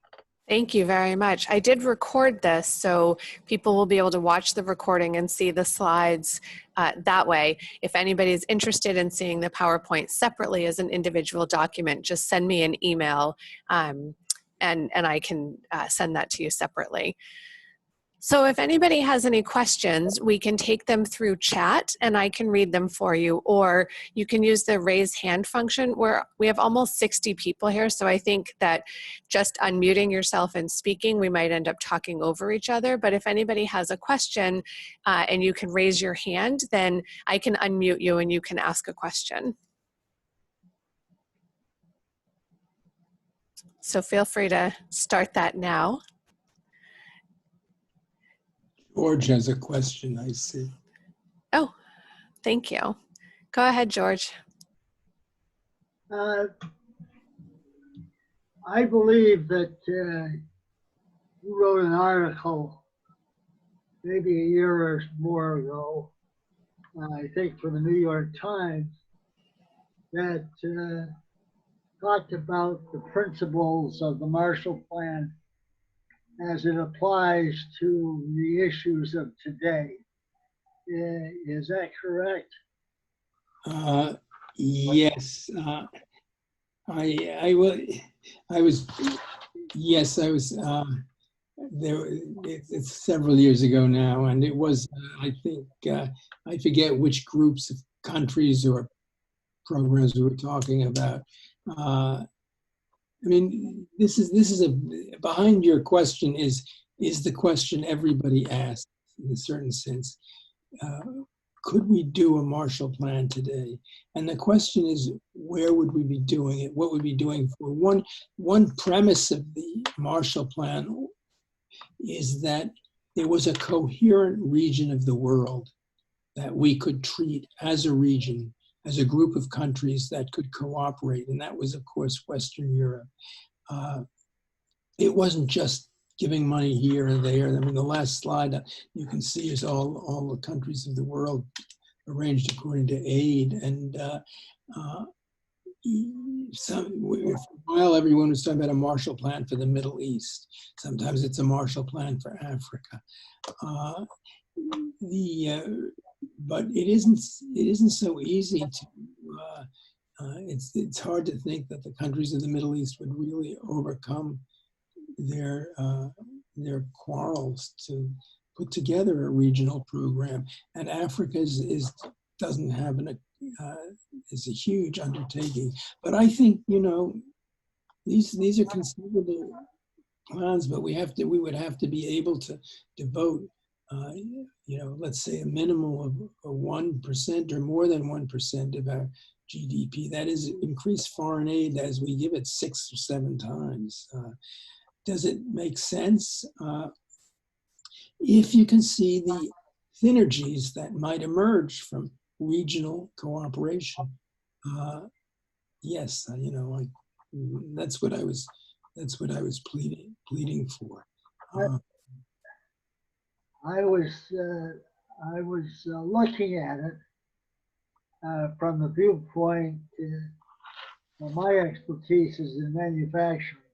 Thank you very much. I did record this, so people will be able to watch the recording and see the slides that way. If anybody is interested in seeing the PowerPoint separately as an individual document, just send me an email and I can send that to you separately. So if anybody has any questions, we can take them through chat and I can read them for you, or you can use the raise hand function. We have almost 60 people here, so I think that just unmuting yourself and speaking, we might end up talking over each other. But if anybody has a question and you can raise your hand, then I can unmute you and you can ask a question. So feel free to start that now. George has a question, I see. Oh, thank you. Go ahead, George. I I believe that you wrote an article maybe a year or more ago, I think for the New York Times, that talked about the principles of the Marshall Plan as it applies to the issues of today. Is that correct? Yes. I was there. It's several years ago now, and it was, I think, I forget which groups of countries or programs we were talking about. I mean, this is behind your question is the question everybody asks in a certain sense. Could we do a Marshall Plan today? And the question is, where would we be doing it? What would we be doing for? One premise of the Marshall Plan is that there was a coherent region of the world that we could treat as a region, as a group of countries that could cooperate. And that was, of course, Western Europe. It wasn't just giving money here and there. I mean, the last slide you can see is all the countries of the world arranged according to aid. And for a while, everyone was talking about a Marshall Plan for the Middle East. Sometimes it's a Marshall Plan for Africa. But it isn't so easy to. It's hard to think that the countries of the Middle East would really overcome their quarrels to put together a regional program. And Africa doesn't have is a huge undertaking. But I think, you know, these are conceivable plans, but we would have to be able to devote, you know, let's say a minimum of 1% or more than 1% of our GDP. That is increased foreign aid as we give it 6 or 7 times. Does it make sense? If you can see the synergies that might emerge from regional cooperation, yes, you know, that's what I was pleading for. I was looking at it from the viewpoint. My expertise is in manufacturing,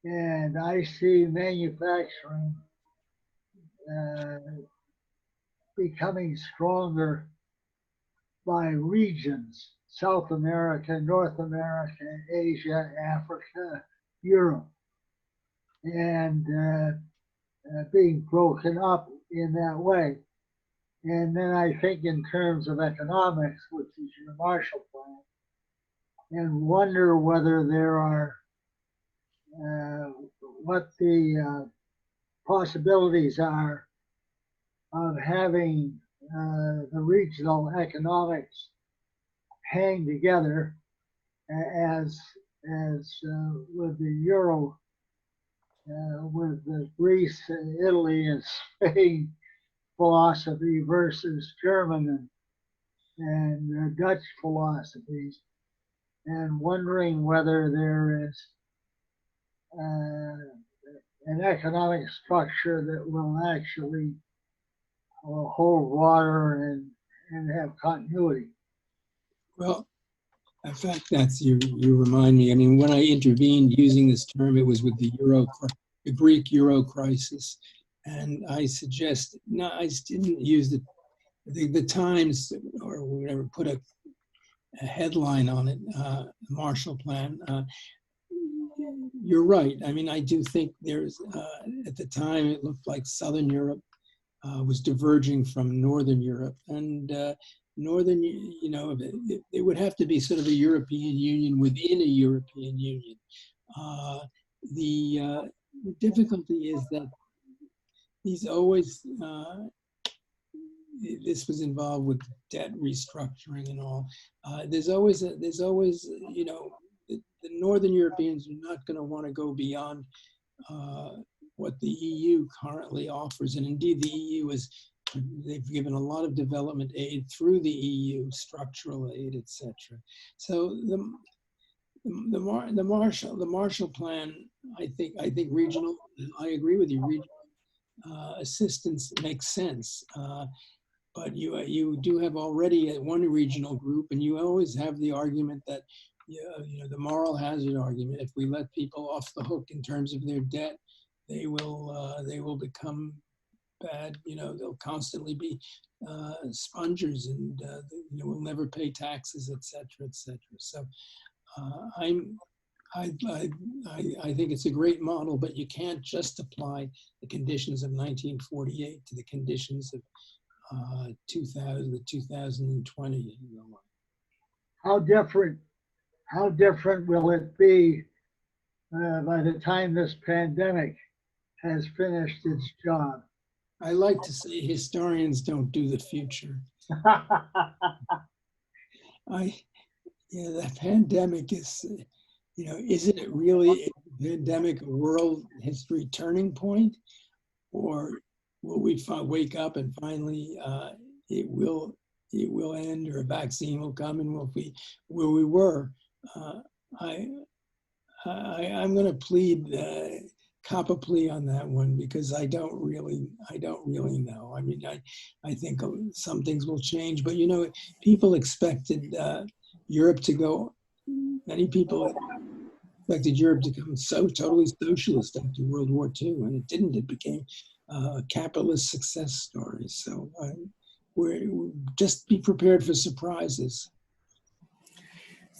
and I see manufacturing becoming stronger by regions: South America, North America, Asia, Africa, Europe, and being broken up in that way. And then I think in terms of economics, which is your Marshall Plan, and wonder whether there are, what the possibilities are of having the regional economics hang together as with the Euro, with the Greece and Italy and Spain philosophy versus German and Dutch philosophies, and wondering whether there is an economic structure that will actually hold water and have continuity. Well, in fact, you remind me. I mean, when I intervened using this term, it was with the Greek Euro crisis, and I didn't use the Times or whatever put a headline on it, Marshall Plan. You're right. I mean, I do think there's at the time it looked like Southern Europe was diverging from Northern Europe, and Northern, you know, it would have to be sort of a European Union within a European Union. The difficulty is that he's always, this was involved with debt restructuring and all. There's always, you know, the Northern Europeans are not going to want to go beyond what the EU currently offers. And indeed, the EU they've given a lot of development aid through the EU, structural aid, etc. So the Marshall Plan, I think regional, I agree with you, regional assistance makes sense. But you do have already one regional group, and you always have the argument that, the moral hazard argument. If we let people off the hook in terms of their debt, they will become bad. They'll constantly be spongers, and will never pay taxes, etc., etc. So I think it's a great model, but you can't just apply the conditions of 1948 to the conditions of 2020. How different will it be by the time this pandemic has finished its job? I like to say historians don't do the future. The pandemic is, isn't it really a pandemic, a world history turning point? Or will we wake up and finally it will end, or a vaccine will come and we'll be where we were? I'm going to plead cop a plea on that one, because I don't really know. I mean, I think some things will change, but people expected Europe to go. Many people expected Europe to become so totally socialist after World War II, and it didn't. It became a capitalist success story. So we're just be prepared for surprises.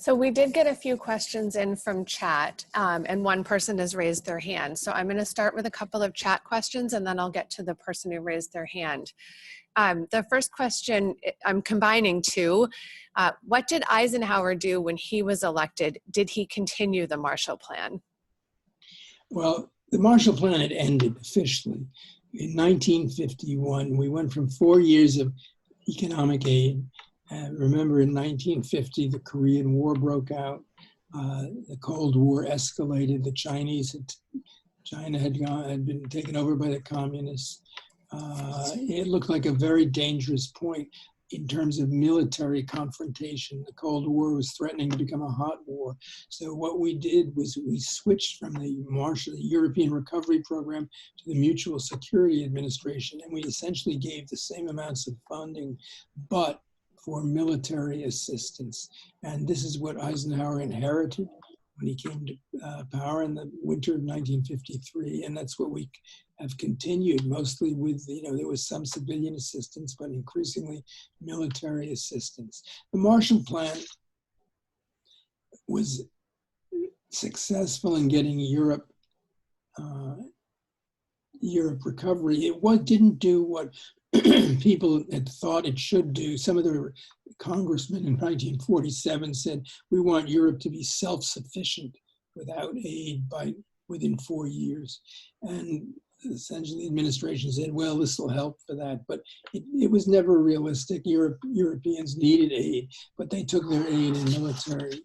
So we did get a few questions in from chat, and one person has raised their hand. So I'm going to start with a couple of chat questions, and then I'll get to the person who raised their hand. The first question, I'm combining two. What did Eisenhower do when he was elected? Did he continue the Marshall Plan? Well, the Marshall Plan had ended officially in 1951. We went from 4 years of economic aid. Remember, in 1950, the Korean War broke out. The Cold War escalated. China had been taken over by the communists. It looked like a very dangerous point in terms of military confrontation. The Cold War was threatening to become a hot war. So what we did was we switched from the European Recovery Program to the Mutual Security Administration, and we essentially gave the same amounts of funding, but for military assistance. And this is what Eisenhower inherited when he came to power in the winter of 1953. And that's what we have continued, mostly with, there was some civilian assistance, but increasingly military assistance. The Marshall Plan was successful in getting Europe recovery. It didn't do what people had thought it should do. Some of the congressmen in 1947 said, we want Europe to be self-sufficient without aid within 4 years. And essentially the administration said, well, this will help for that. But it was never realistic. Europeans needed aid, but they took their aid in military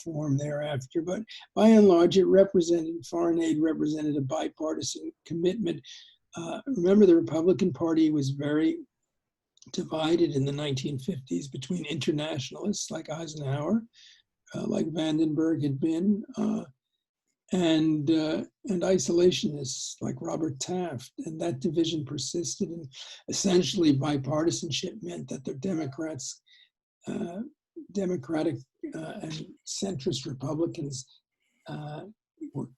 form thereafter. But by and large, foreign aid represented a bipartisan commitment. Remember, the Republican Party was very divided in the 1950s between internationalists like Eisenhower, like Vandenberg had been, and isolationists like Robert Taft. And that division persisted, and essentially bipartisanship meant that the Democratic and centrist Republicans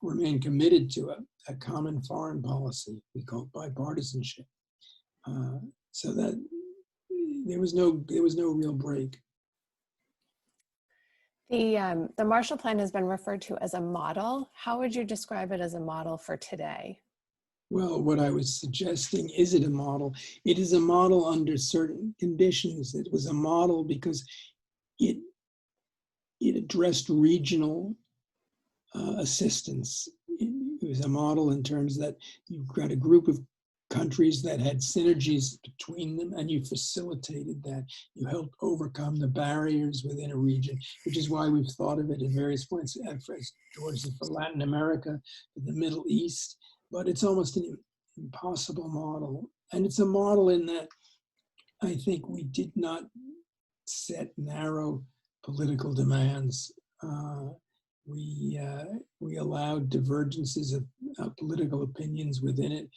remain committed to a common foreign policy we call bipartisanship. So that there was no real break. The Marshall Plan has been referred to as a model. How would you describe it as a model for today? Well, what I was suggesting, is it a model? It is a model under certain conditions. It was a model because it addressed regional assistance. It was a model in terms that you've got a group of countries that had synergies between them, and you facilitated that. You helped overcome the barriers within a region, which is why we've thought of it at various points, towards Latin America, the Middle East. But it's almost an impossible model. And it's a model in that I think we did not set narrow political demands. we allowed divergences of political opinions within it.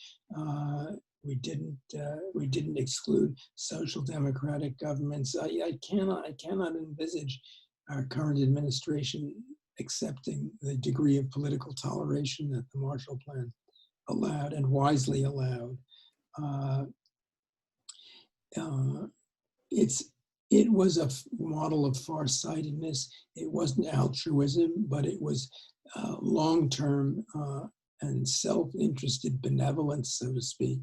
We didn't exclude social democratic governments. I cannot envisage our current administration accepting the degree of political toleration that the Marshall Plan allowed and wisely allowed. It was a model of farsightedness. It wasn't altruism, but it was long-term and self-interested benevolence, so to speak.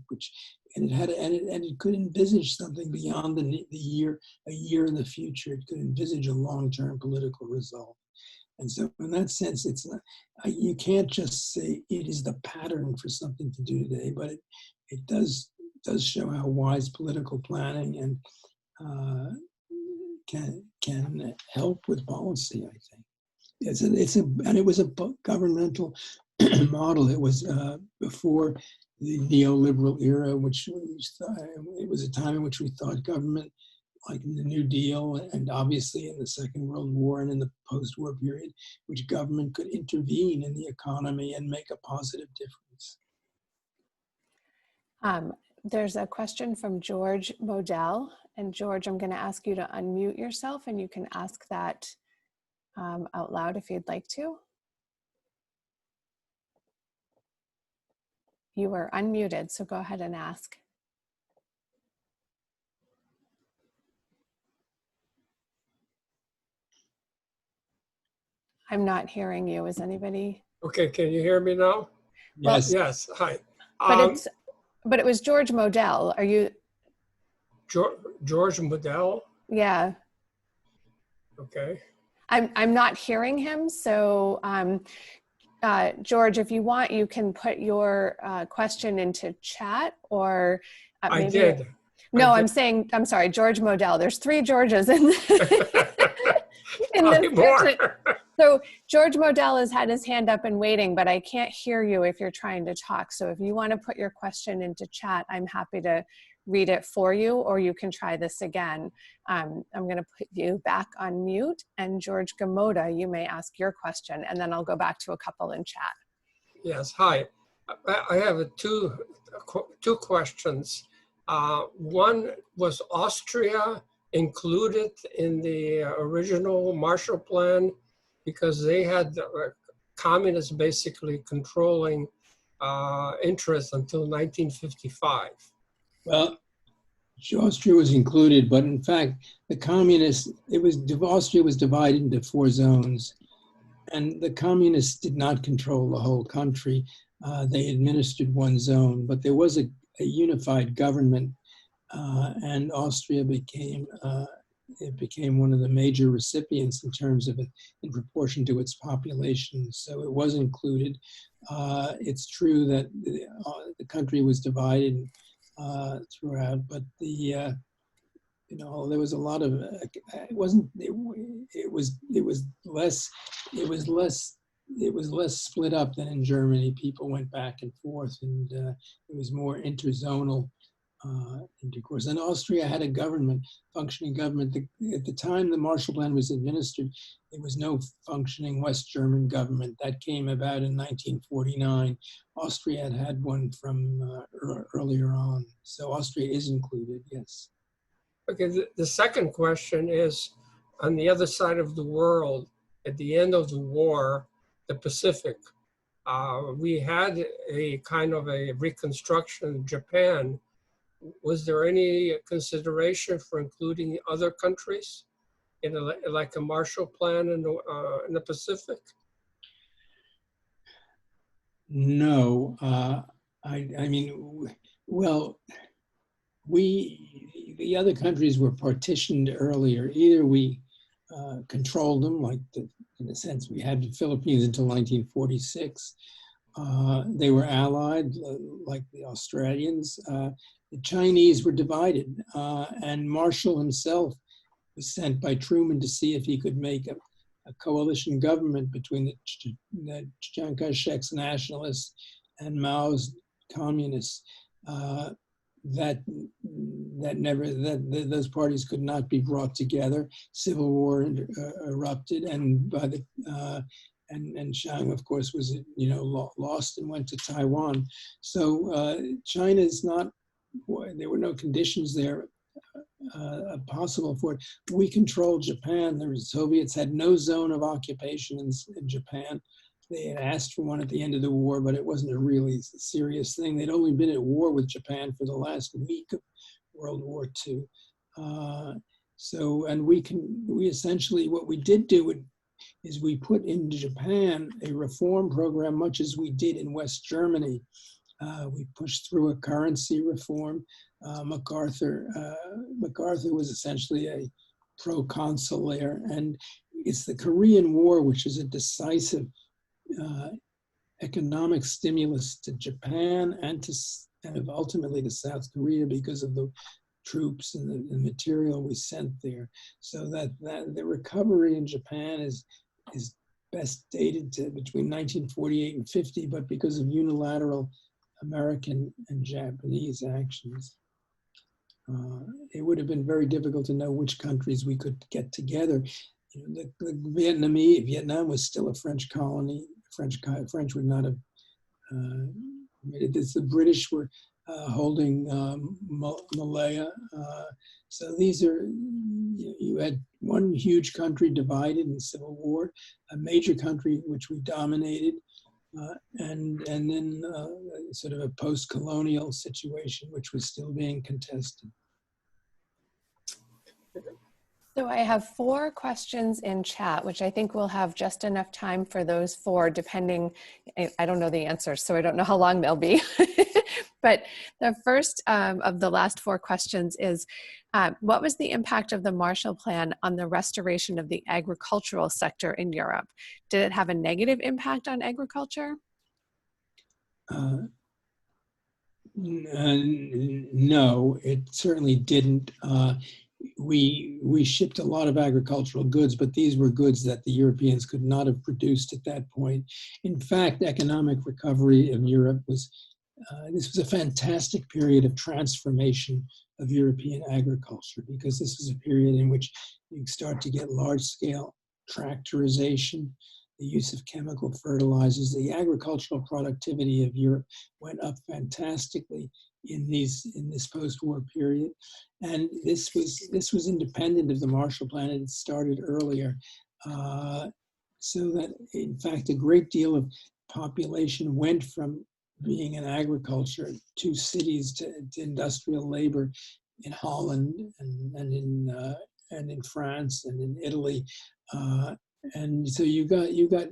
And it could envisage something beyond a year in the future. It could envisage a long-term political result. And so, in that sense, it's not, you can't just say it is the pattern for something to do today, but it does show how wise political planning and can help with policy, I think. And it was a governmental model. It was before the neoliberal era, it was a time in which we thought government, like in the New Deal and obviously in the Second World War and in the post-war period, which government could intervene in the economy and make a positive difference. There's a question from George Modell. And George, I'm going to ask you to unmute yourself, and you can ask that out loud if you'd like to. You are unmuted, so go ahead and ask. I'm not hearing you. Is anybody? Okay, can you hear me now? Yes. Yes, hi. But it was George Modell. Are you? George Modell? Yeah. Okay. I'm not hearing him, so George, if you want, you can put your question into chat, or maybe. I did. No, I did. I'm sorry, George Modell. There's 3 Georges in this more. So George Modell has had his hand up and waiting, but I can't hear you if you're trying to talk. So if you want to put your question into chat, I'm happy to read it for you, or you can try this again. I'm going to put you back on mute, and George Gamoda, you may ask your question, and then I'll go back to a couple in chat. Yes, hi. I have two questions. One, was Austria included in the original Marshall Plan because they had communists basically controlling interests until 1955? Well, Austria was included, but in fact, Austria was divided into 4 zones, and the communists did not control the whole country. They administered one zone, but there was a unified government, and Austria became one of the major recipients in terms of it, in proportion to its population. So it was included. It's true that the country was divided throughout, but there was a lot of it was less split up than in Germany. People went back and forth, and it was more interzonal intercourse. And Austria had a functioning government. At the time the Marshall Plan was administered, there was no functioning West German government. That came about in 1949. Austria had one from earlier on. So Austria is included, yes. Okay, the second question is, on the other side of the world, at the end of the war, the Pacific, we had a kind of a reconstruction in Japan. Was there any consideration for including other countries in like a Marshall Plan in the Pacific? No, the other countries were partitioned earlier. Either we controlled them, in a sense, we had the Philippines until 1946. They were allied, like the Australians. The Chinese were divided, and Marshall himself was sent by Truman to see if he could make a coalition government between the Chiang Kai-shek's nationalists and Mao's communists. Those parties could not be brought together. Civil war erupted, and and Chiang, of course, was, lost and went to Taiwan. So China is not, there were no conditions there possible for it. We controlled Japan. The Soviets had no zone of occupation in Japan. They had asked for one at the end of the war, but it wasn't a really serious thing. They'd only been at war with Japan for the last week of World War II. And we essentially, what we did do is we put into Japan a reform program, much as we did in West Germany. We pushed through a currency reform. MacArthur was essentially a proconsul, and it's the Korean War which is a decisive economic stimulus to Japan and ultimately to South Korea because of the troops and the material we sent there. So that the recovery in Japan is best dated to between 1948 and 50, but because of unilateral American and Japanese actions. It would have been very difficult to know which countries we could get together. Vietnam was still a French colony. French would not have admitted this. The British were holding Malaya. So these are, you had one huge country divided in the Civil War, a major country which we dominated, and then sort of a post-colonial situation which was still being contested. So I have 4 questions in chat, which I think we'll have just enough time for those 4, depending, I don't know the answers, so I don't know how long they'll be. But the first of the last 4 questions is, what was the impact of the Marshall Plan on the restoration of the agricultural sector in Europe? Did it have a negative impact on agriculture? No, it certainly didn't. We shipped a lot of agricultural goods, but these were goods that the Europeans could not have produced at that point. In fact, economic recovery in Europe was, this was a fantastic period of transformation of European agriculture, because this was a period in which you start to get large-scale tractorization, the use of chemical fertilizers. The agricultural productivity of Europe went up fantastically in this post-war period, and this was independent of the Marshall Plan. It started earlier, so that in fact a great deal of population went from being in agriculture to cities to industrial labor in Holland and in France and in Italy. And so you got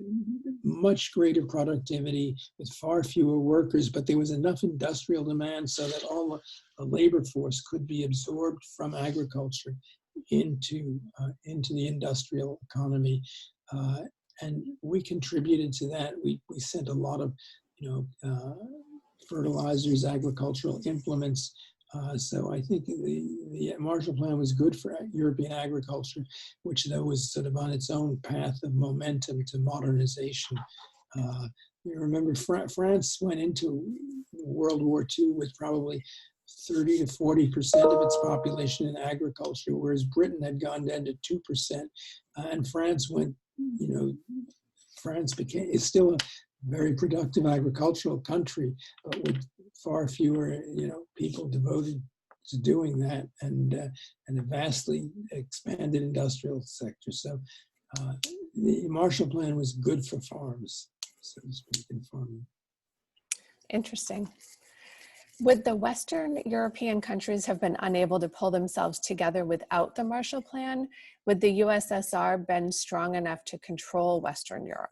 much greater productivity with far fewer workers, but there was enough industrial demand so that all the labor force could be absorbed from agriculture into the industrial economy, and we contributed to that. We sent a lot of fertilizers, agricultural implements. So I think the Marshall Plan was good for European agriculture, which though was sort of on its own path of momentum to modernization. You remember France went into World War II with probably 30 to 40% of its population in agriculture, whereas Britain had gone down to 2%. And France went, France is still a very productive agricultural country, but with far fewer, people devoted to doing that, and a vastly expanded industrial sector. So the Marshall Plan was good for farms, so to speak, in farming. Interesting. Would the Western European countries have been unable to pull themselves together without the Marshall Plan? Would the USSR been strong enough to control Western Europe?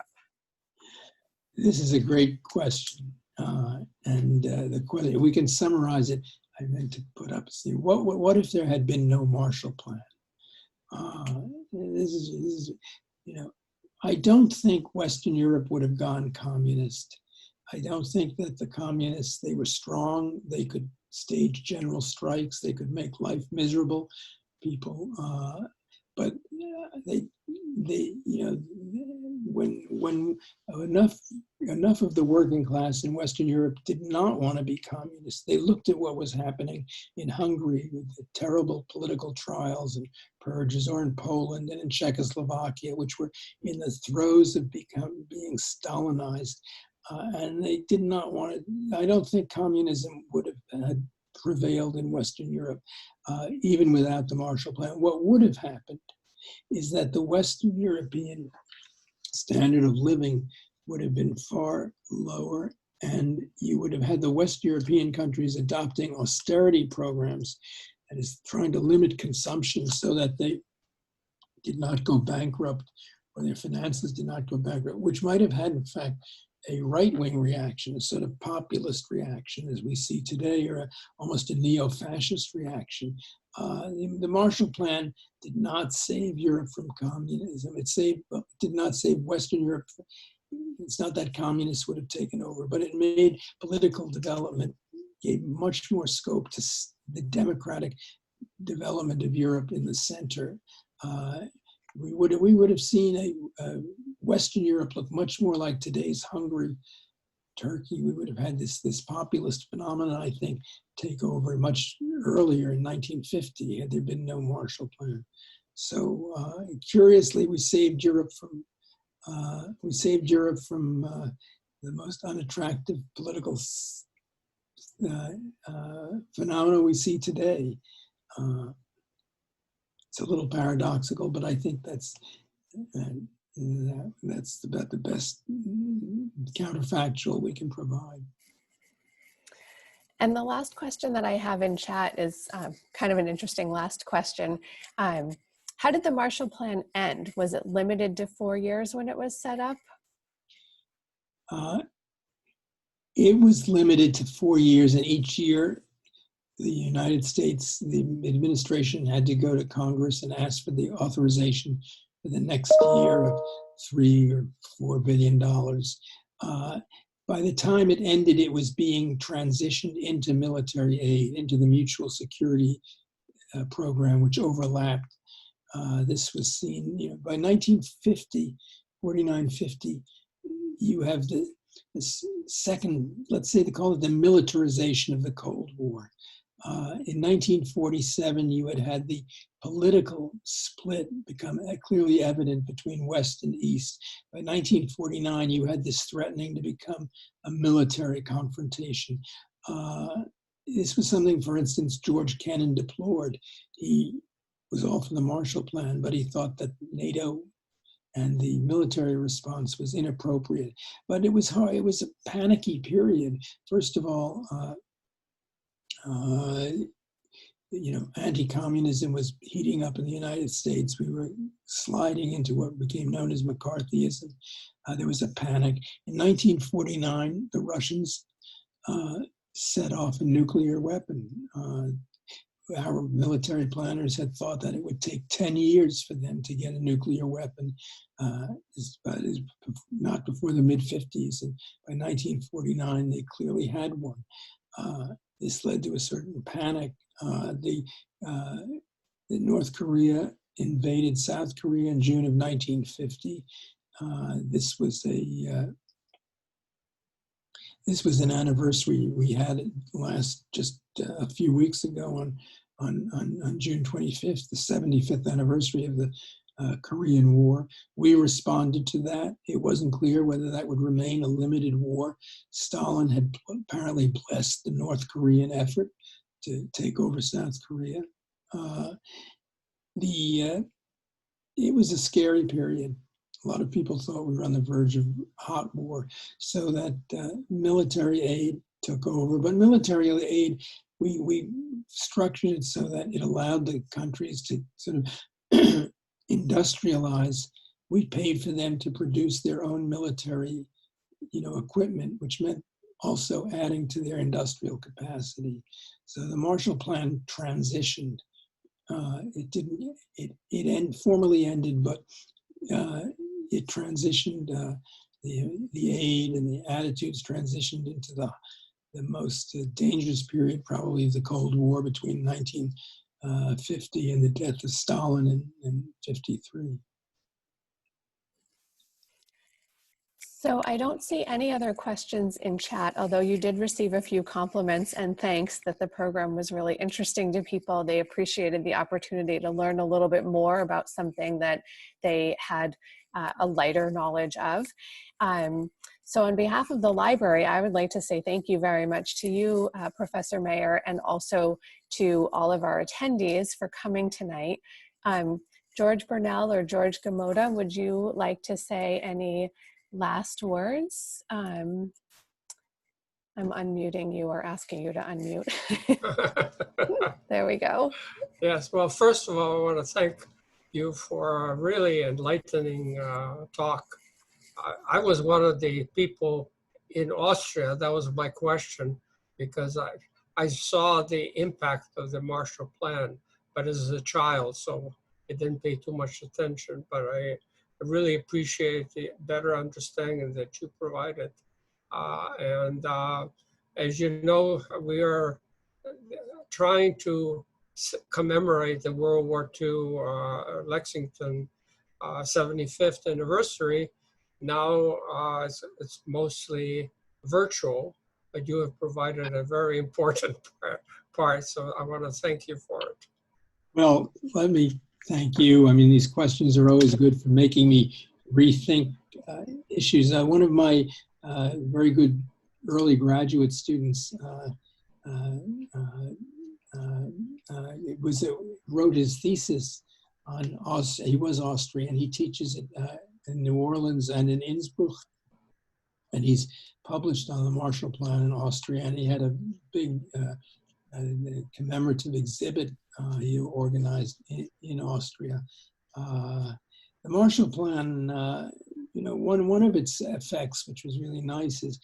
This is a great question, and the question, we can summarize it. I meant to put up, see, what if there had been no Marshall Plan? This is, I don't think Western Europe would have gone communist. I don't think that the communists, they were strong. They could stage general strikes. They could make life miserable people. But when enough of the working class in Western Europe did not want to be communist, they looked at what was happening in Hungary with the terrible political trials and purges, or in Poland and in Czechoslovakia, which were in the throes of being Stalinized, and they did not want to. I don't think communism would have had prevailed in Western Europe, even without the Marshall Plan. What would have happened is that the Western European standard of living would have been far lower, and you would have had the West European countries adopting austerity programs, that is, trying to limit consumption so that they did not go bankrupt, or their finances did not go bankrupt, which might have had, in fact, a right-wing reaction, a sort of populist reaction, as we see today, or almost a neo-fascist reaction. The Marshall Plan did not save Europe from communism. It did not save Western Europe. It's not that communists would have taken over, but it made political development, gave much more scope to the democratic development of Europe in the center. We would have seen a Western Europe look much more like today's Hungary, Turkey. We would have had this populist phenomenon, I think, take over much earlier in 1950 had there been no Marshall Plan. So curiously, we saved Europe from the most unattractive political phenomena we see today. It's a little paradoxical, but I think that's about the best counterfactual we can provide. And the last question that I have in chat is kind of an interesting last question. How did the Marshall Plan end? Was it limited to 4 years when it was set up? It was limited to 4 years, and each year the United States, the administration had to go to Congress and ask for the authorization for the next year of $3 or $4 billion. By the time it ended, it was being transitioned into military aid, into the mutual security program, which overlapped. This was seen, by 1950, 49-50, you have the second, let's say they call it the militarization of the Cold War. In 1947, you had the political split become clearly evident between West and East. By 1949, you had this threatening to become a military confrontation. This was something, for instance, George Kennan deplored. He was all for the Marshall Plan, but he thought that NATO and the military response was inappropriate. But it was hard. It was a panicky period. First of all, anti-communism was heating up in the United States. We were sliding into what became known as McCarthyism. There was a panic. In 1949, the Russians set off a nuclear weapon. Our military planners had thought that it would take 10 years for them to get a nuclear weapon, not before the mid-50s. And by 1949, they clearly had one. This led to a certain panic. North Korea invaded South Korea in June of 1950. This was an anniversary we had just a few weeks ago on June 25th, the 75th anniversary of the Korean War. We responded to that. It wasn't clear whether that would remain a limited war. Stalin had apparently blessed the North Korean effort to take over South Korea. It was a scary period. A lot of people thought we were on the verge of hot war, so that military aid took over. But military aid, we structured it so that it allowed the countries to sort of industrialize. We paid for them to produce their own military, equipment, which meant also adding to their industrial capacity. So the Marshall Plan transitioned. It formally ended, but it transitioned. The aid and the attitudes transitioned into the most dangerous period, probably of the Cold War, between 50 and the death of Stalin in 53. So I don't see any other questions in chat, although you did receive a few compliments and thanks that the program was really interesting to people. They appreciated the opportunity to learn a little bit more about something that they had a lighter knowledge of. So on behalf of the library, I would like to say thank you very much to you, Professor Maier, and also to all of our attendees for coming tonight. George Burnell or George Gamoda, would you like to say any last words? I'm unmuting you or asking you to unmute. There we go. Yes, well, first of all, I want to thank you for a really enlightening talk. I was one of the people in Austria, that was my question, because I saw the impact of the Marshall Plan, but as a child, so I didn't pay too much attention, but I really appreciate the better understanding that you provided. As you know, we are trying to commemorate the World War II Lexington 75th anniversary. Now it's mostly virtual, but you have provided a very important part, so I want to thank you for it. Well, let me thank you. I mean, these questions are always good for making me rethink issues. One of my very good early graduate students wrote his thesis on Austria. He was Austrian. He teaches it in New Orleans and in Innsbruck, and he's published on the Marshall Plan in Austria. And he had a big commemorative exhibit he organized in Austria. The Marshall Plan, you know, one of its effects, which was really nice, is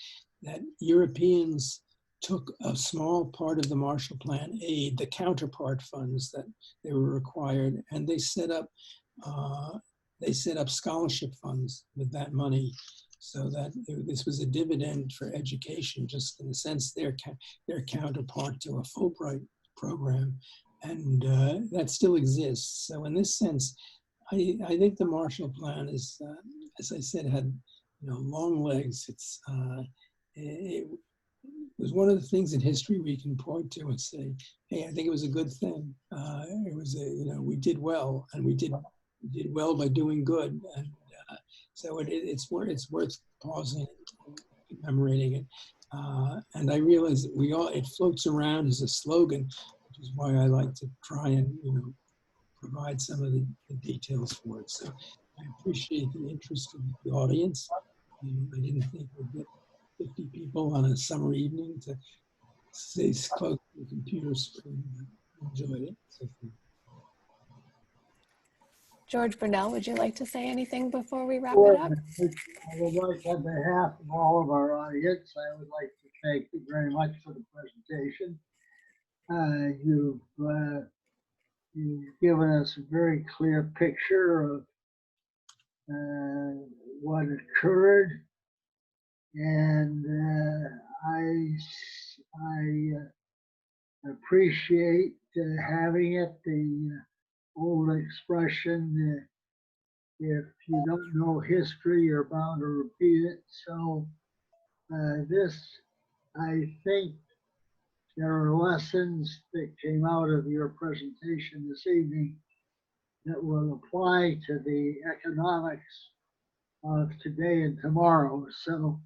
that Europeans took a small part of the Marshall Plan aid, the counterpart funds that they were required, and they set up scholarship funds with that money, so that this was a dividend for education, just in a sense their counterpart to a Fulbright program, and that still exists. So in this sense, I think the Marshall Plan is, as I said, had long legs. It was one of the things in history we can point to and say, hey, I think it was a good thing. It was we did well, and we did well by doing good, and so it's worth pausing and commemorating it. And I realize that it floats around as a slogan, which is why I like to try and provide some of the details for it. So I appreciate the interest of the audience. I didn't think we'd get 50 people on a summer evening to stay close to the computer screen. Enjoyed it. So, George Burnell, would you like to say anything before we wrap Sure. it up? I would like, on behalf of all of our audience, I would like to thank you very much for the presentation. You've given us a very clear picture of what occurred, and I appreciate having it. The old expression, if you don't know history, you're bound to repeat it. So I think there are lessons that came out of your presentation this evening that will apply to the economics of today and tomorrow. So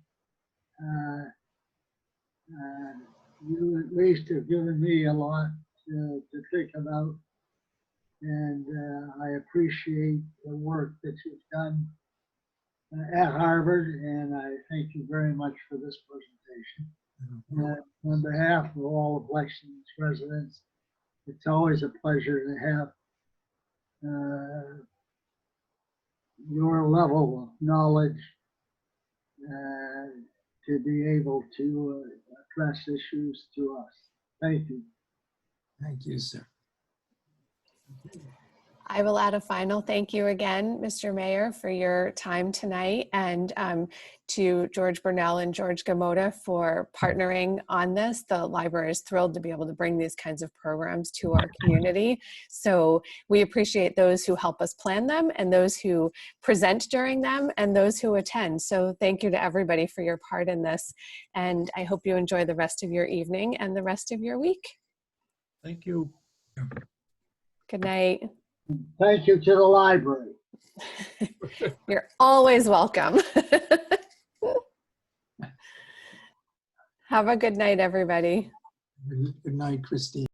you at least have given me a lot to think about, and I appreciate the work that you've done at Harvard, and I thank you very much for this presentation. On behalf of all of Lexington's residents, it's always a pleasure to have your level of knowledge to be able to address issues to us. Thank you. thank you, sir. I will add a final thank you again, Mr. Maier, for your time tonight, and to George Burnell and George Gamoda for partnering on this. The library is thrilled to be able to bring these kinds of programs to our community. So we appreciate those who help us plan them and those who present during them and those who attend. So thank you to everybody for your part in this. And I hope you enjoy the rest of your evening and the rest of your week. Thank you. Good night. Thank you to the library. You're always welcome. Have a good night, everybody. Good night, Christine.